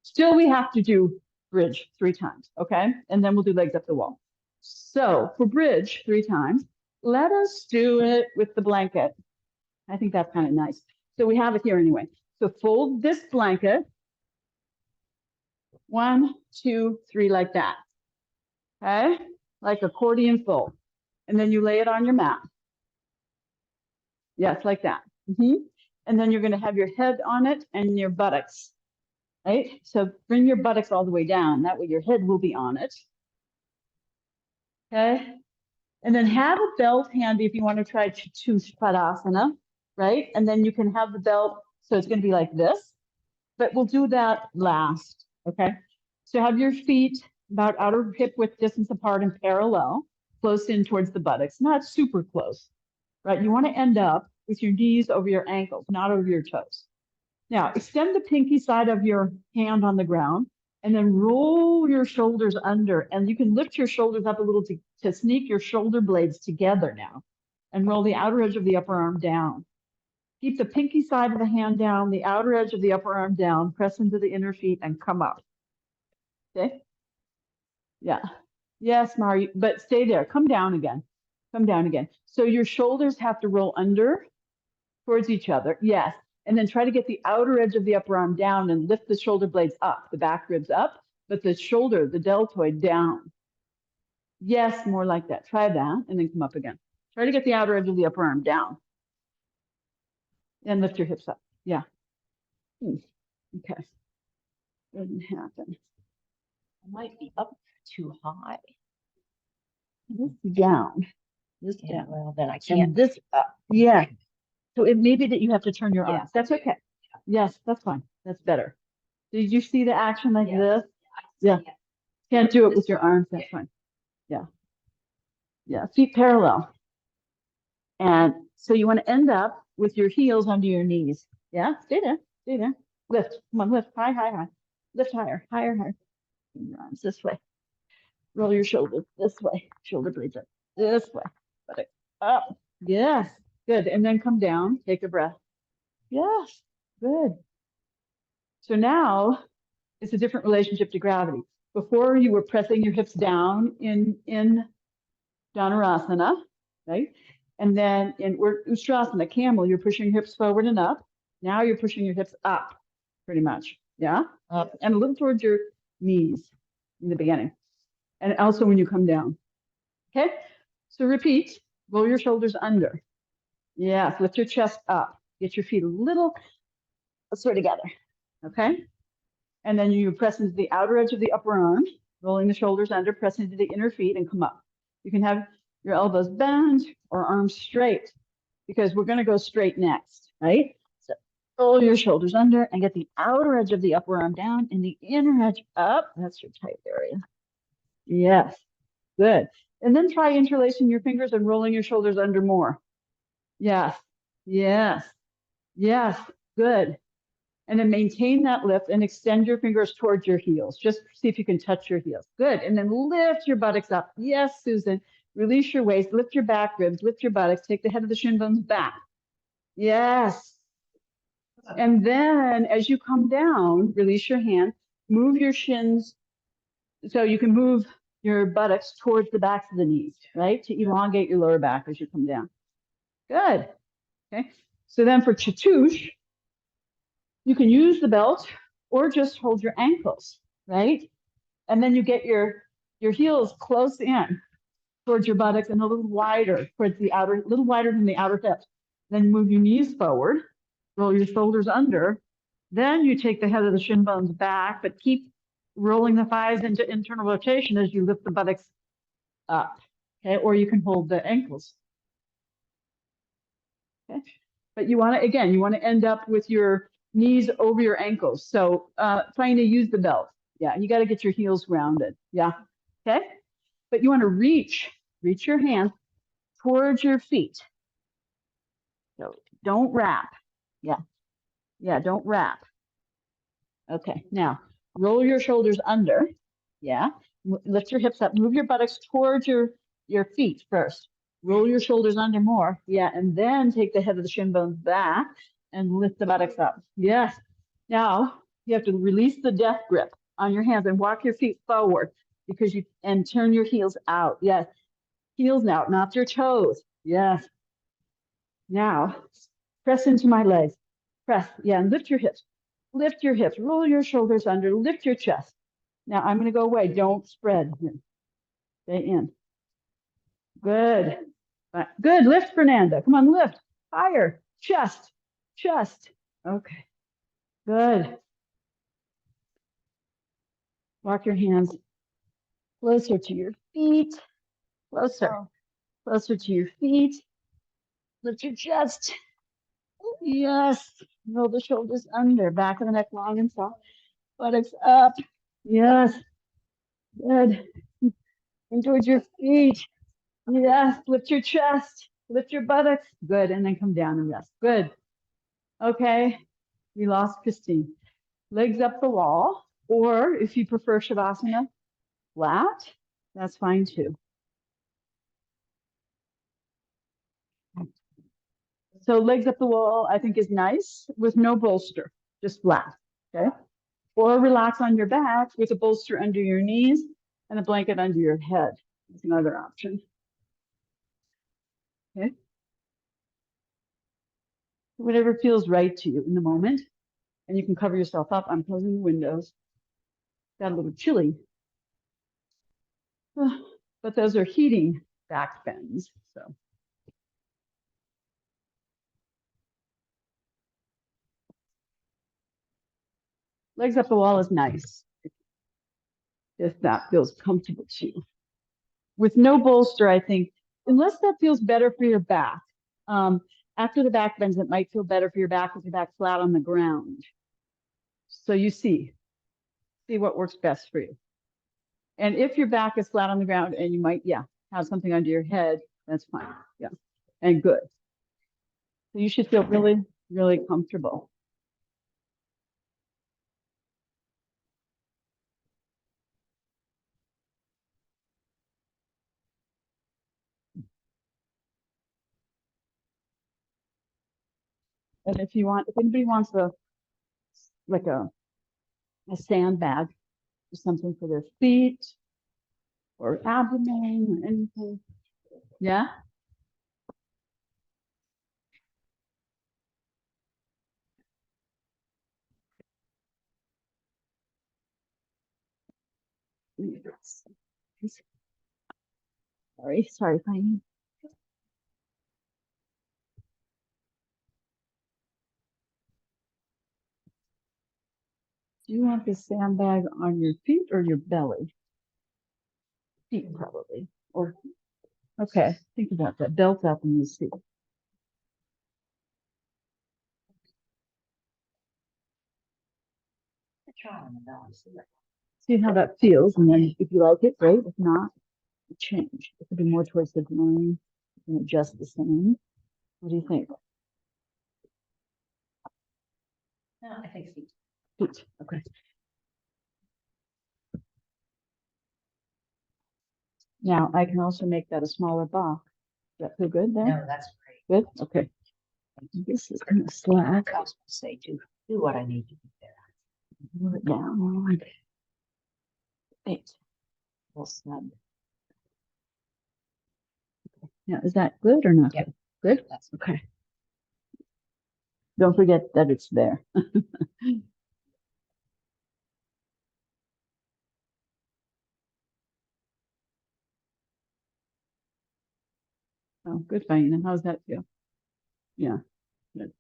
still we have to do bridge 3 times, okay? And then we'll do legs up the wall. So for bridge 3 times, let us do it with the blanket. I think that's kind of nice. So we have it here anyway. So fold this blanket. 1, 2, 3, like that. Okay, like accordion fold. And then you lay it on your mat. Yes, like that. And then you're going to have your head on it and your buttocks, right? So bring your buttocks all the way down. That way your head will be on it. Okay. And then have a belt handy if you want to try to Padasana, right? And then you can have the belt. So it's going to be like this, but we'll do that last. Okay. So have your feet about outer hip width distance apart and parallel, close in towards the buttocks, not super close, right? You want to end up with your knees over your ankles, not over your toes. Now, extend the pinky side of your hand on the ground and then roll your shoulders under. And you can lift your shoulders up a little to sneak your shoulder blades together now. and roll the outer edge of the upper arm down. Keep the pinky side of the hand down, the outer edge of the upper arm down, press into the inner feet and come up. Okay? Yeah. Yes, Mari, but stay there. Come down again. Come down again. So your shoulders have to roll under towards each other. Yes. And then try to get the outer edge of the upper arm down and lift the shoulder blades up, the back ribs up, but the shoulder, the deltoid down. Yes, more like that. Try that and then come up again. Try to get the outer edge of the upper arm down. And lift your hips up. Yeah. Okay. Doesn't happen. I might be up too high. This down. This Yeah, down. well, then I And can't. this up. Yeah. So it may be that you have to turn your Yeah. arms. That's okay. Yes, that's fine. That's better. Did you see the action like Yeah. this? Yeah. Can't do it with your arms. That's fine. Yeah. Yeah. Feet parallel. And so you want to end up with your heels under your knees. Yeah. Stay there. Stay there. Lift. Come on. Lift. High, high, high. Lift higher. Higher, higher. Bring your arms this way. Roll your shoulders this way. Shoulder blades up. This way. Butt up. Yes. Good. And then come down. Take a breath. Yes. Good. So now it's a different relationship to gravity. Before you were pressing your hips down in Dhanurasana, right? And then in Ustrasana, camel, you're pushing your hips forward and up. Now you're pushing your hips up, pretty much. Yeah? Up and a little towards your knees in the beginning. And also when you come down. Okay? So repeat. Roll your shoulders under. Yes, lift your chest up. Get your feet a little sort together. Okay? And then you press into the outer edge of the upper arm, rolling the shoulders under, press into the inner feet and come up. You can have your elbows bent or arms straight because we're going to go straight next, right? So roll your shoulders under and get the outer edge of the upper arm down and the inner edge up. That's your tight area. Yes, good. And then try interlacing your fingers and rolling your shoulders under more. Yes, yes, yes, good. And then maintain that lift and extend your fingers towards your heels. Just see if you can touch your heels. Good. And then lift your buttocks up. Yes, Susan. Release your waist. Lift your back ribs. Lift your buttocks. Take the head of the shin bones back. Yes. And then as you come down, release your hand. Move your shins so you can move your buttocks towards the backs of the knees, right? To elongate your lower back as you come down. Good. Okay. So then for Chatush, you can use the belt or just hold your ankles, right? And then you get your heels close in towards your buttocks and a little wider towards the outer, a little wider than the outer hips. Then move your knees forward, roll your shoulders under. Then you take the head of the shin bones back, but keep rolling the thighs into internal rotation as you lift the buttocks up. Okay, or you can hold the ankles. Okay, but you want to, again, you want to end up with your knees over your ankles. So trying to use the belt. Yeah, you got to get your heels grounded. Yeah, okay. But you want to reach your hand towards your feet. So don't wrap. Yeah, don't wrap. Okay, now roll your shoulders under. Yeah, lift your hips up. Move your buttocks towards your feet first. Roll your shoulders under more. Yeah, and then take the head of the shin bones back and lift the buttocks up. Yes. Now you have to release the death grip on your hands and walk your feet forward because and turn your heels out. Yes. Heels out, not your toes. Yes. Now press into my legs. Press. Yeah, and lift your hips. Lift your hips. Roll your shoulders under. Lift your chest. Now I'm going to go away. Don't spread. Stay in. Good. Good. Lift, Fernanda. Come on, lift. Higher. Chest. Chest. Okay. Good. Walk your hands closer to your feet. Closer. Closer to your feet. Lift your chest. Yes. Roll the shoulders under. Back of the neck long and soft. Buttocks up. Yes. Good. And towards your feet. Yes. Lift your chest. Lift your buttocks. Good. And then come down and rest. Good. Okay. We lost Christine. Legs up the wall. Or if you prefer Shavasana flat, that's fine too. So legs up the wall, I think is nice with no bolster, just flat, okay? Or relax on your back with a bolster under your knees and a blanket under your head. That's another option. Okay. Whatever feels right to you in the moment. And you can cover yourself up. I'm closing the windows. Got a little chilly. But those are heating back bends. So legs up the wall is nice if that feels comfortable to you. With no bolster, I think, unless that feels better for your back. After the back bends, it might feel better for your back with your back flat on the ground. So you see what works best for you. And if your back is flat on the ground and you might, have something under your head, that's fine. Yeah, and good. So you should feel really, really comfortable. And if anybody wants like a sandbag or something for their feet or abdomen or anything. Yeah. Sorry, Fanny. Do you want the sandbag on your feet or your belly? Feet, probably. Or okay, think about that. Belt up and you see. See how that feels, and then if you like it, great. If not, change. It could be more towards the groin. You can adjust the same. What do you think? No, I think feet. Feet. Okay. Now I can also make that a smaller box. Does that feel good there? No, that's great. Good. Okay. This is kind of slack. I was gonna say, do what I need to do there. Move it down. Eight. We'll snug. Now, is that good or not? Yep. Good? Good? That's Okay. Don't forget that it's there. Oh, good, fine. And how's that feel? Yeah, good.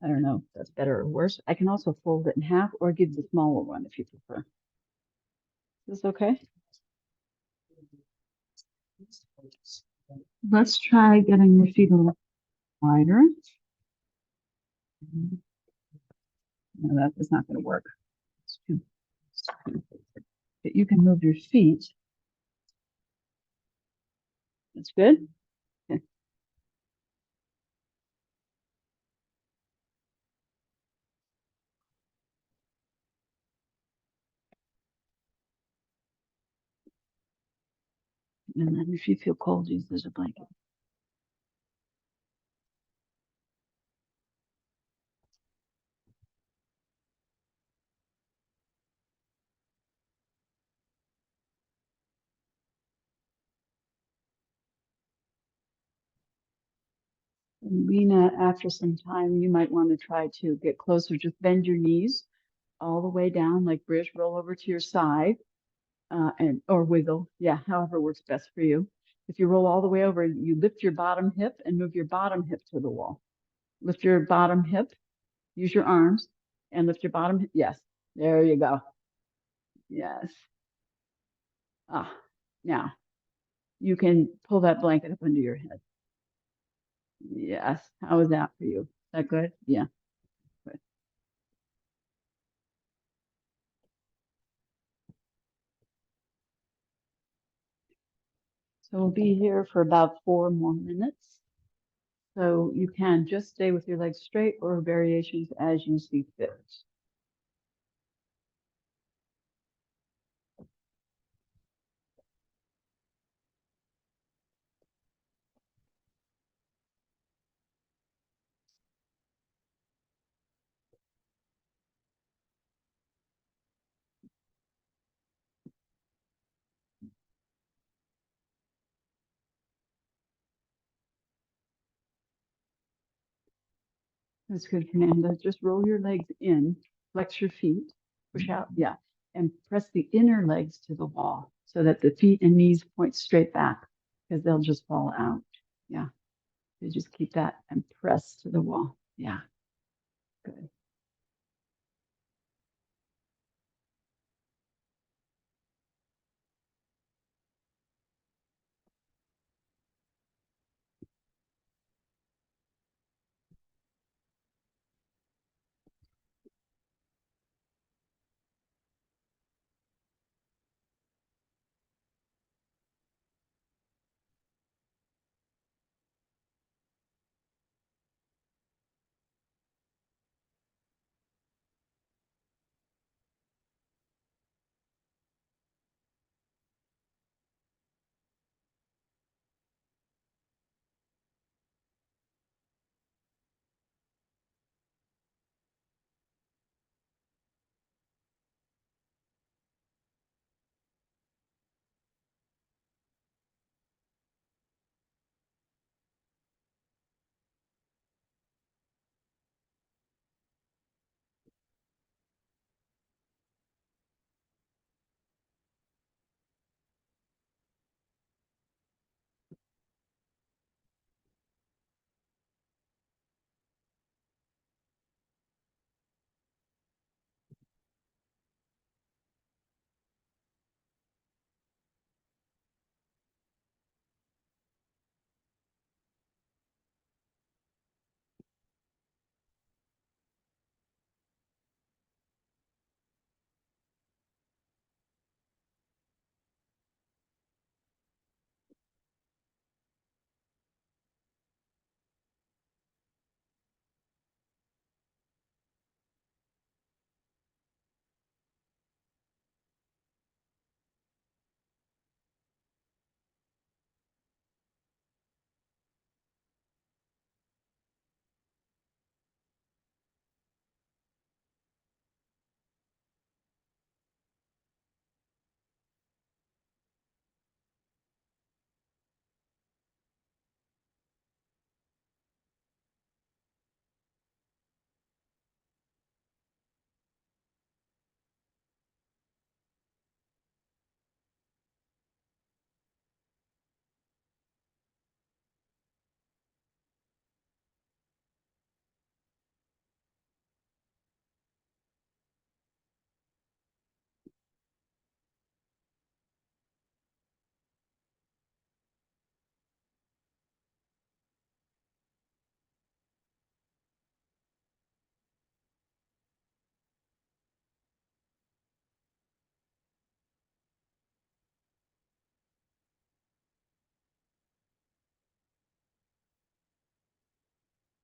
I don't know if that's better or worse. I can also fold it in half or give the smaller one if you prefer. Is this okay? Let's try getting your feet a little wider. No, that is not going to work. But you can move your feet. That's good. Okay. And then if you feel cold, use this as a blanket. And Lena, after some time, you might want to try to get closer. Just bend your knees all the way down, like bridge, roll over to your side, and or wiggle. Yeah, however works best for you. If you roll all the way over, you lift your bottom hip and move your bottom hip to the wall. Lift your bottom hip, use your arms, and lift your bottom hip. Yes, there you go. Yes. Ah, now you can pull that blanket up under your head. Yes. How is that for you? Is that good? Yeah. Good. So we'll be here for about 4 more minutes. So you can just stay with your legs straight or variations as you see fit. That's good, Fernanda. Just roll your legs in, flex your feet, push out, yeah, and press the inner legs to the wall so that the feet and knees point straight back because they'll just fall out. Yeah. You just keep that and press to the wall. Yeah, good.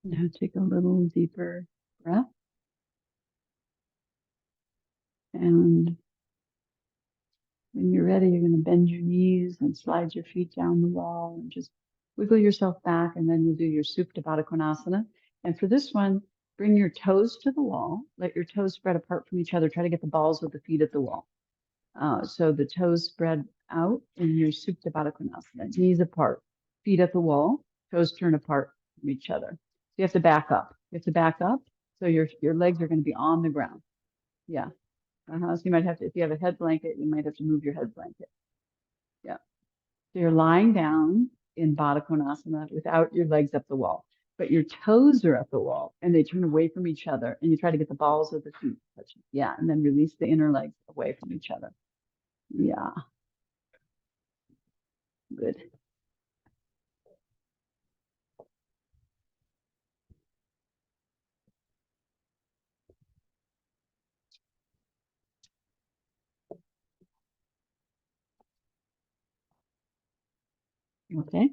Now take a little deeper breath. And when you're ready, you're going to bend your knees and slide your feet down the wall and just wiggle yourself back. And then you'll do your Supta Baddha Konasana. And for this one, bring your toes to the wall. Let your toes spread apart from each other. Try to get the balls of the feet at the wall. So the toes spread out in your Supta Baddha Konasana. Knees apart, feet at the wall, toes turn apart from each other. So you have to back up. You have to back up. So your legs are going to be on the ground. Yeah. So you might have to, if you have a head blanket, you might have to move your head blanket. Yeah. So you're lying down in Baddha Konasana without your legs up the wall, but your toes are at the wall and they turn away from each other and you try to get the balls of the feet touching. Yeah. And then release the inner legs away from each other. Yeah. Good. Okay.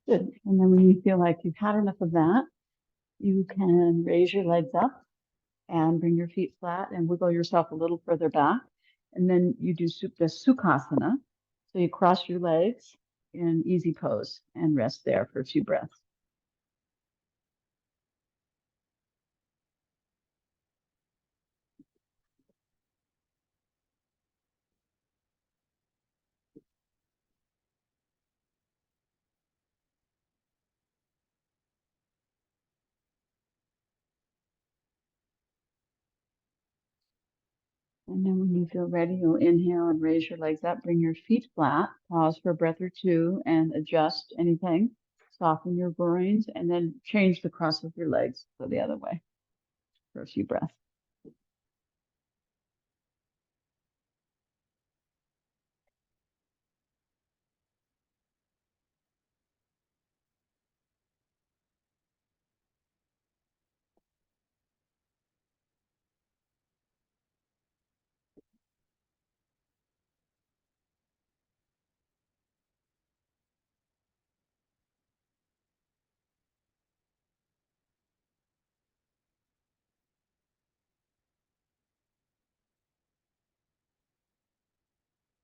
Good. And then when you feel like you've had enough of that, you can raise your legs up and bring your feet flat and wiggle yourself a little further back. And then you do the Sukhasana. So you cross your legs in easy pose and rest there for a few breaths. And then when you feel ready, you'll inhale and raise your legs up, bring your feet flat, pause for a breath or two and adjust anything, soften your groins, and then change the cross of your legs, go the other way for a few breaths.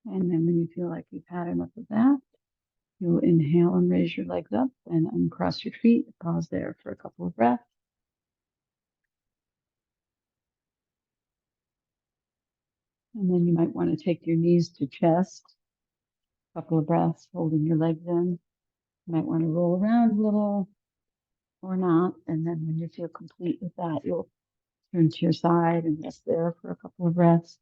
And then when you feel like you've had enough of that, you'll inhale and raise your legs up and uncross your feet. Pause there for a couple of breaths. And then you might want to take your knees to chest. A couple of breaths, holding your legs in. You might want to roll around a little or not. And then when you feel complete with that, you'll turn to your side and rest there for a couple of breaths.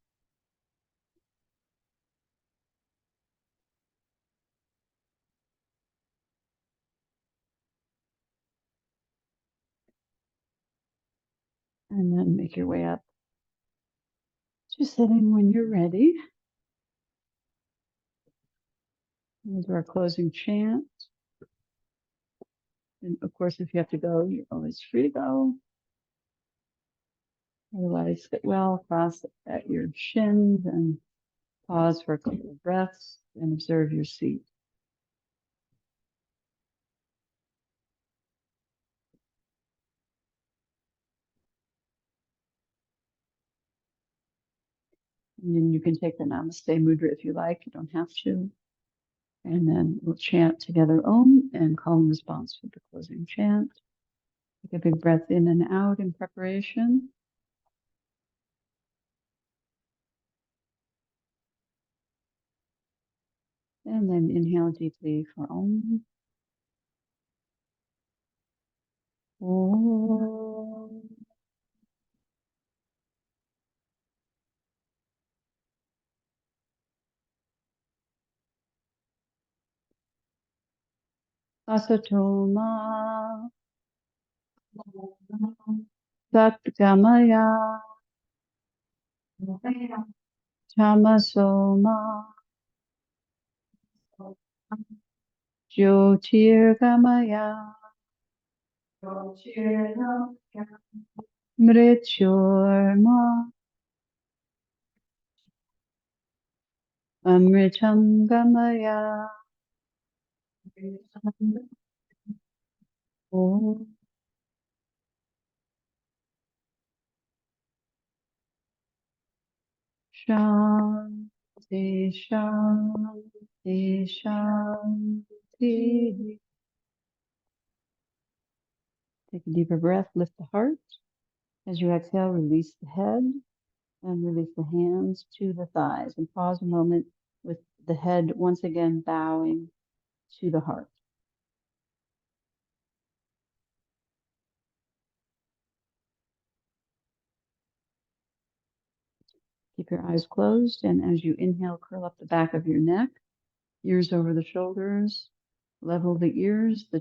And then make your way up to sitting when you're ready. We'll do our closing chant. And of course, if you have to go, you're always free to go. Otherwise, sit well, cross at your shins and pause for a couple of breaths and observe your seat. And then you can take the Namaste Mudra if you like, you don't have to. And then we'll chant together Om and call and response for the closing chant. Take a big breath in and out in preparation. And then inhale deeply for Om. Om. Asatoma Satgamaya Tamasoma Jyotirgamaya Mrityurma Amritam Gamaya. Om Shanti Shanti Shanti. Take a deeper breath, lift the heart. As you exhale, release the head and release the hands to the thighs and pause a moment with the head once again bowing to the heart. Keep your eyes closed, and as you inhale, curl up the back of your neck, ears over the shoulders, level the ears, the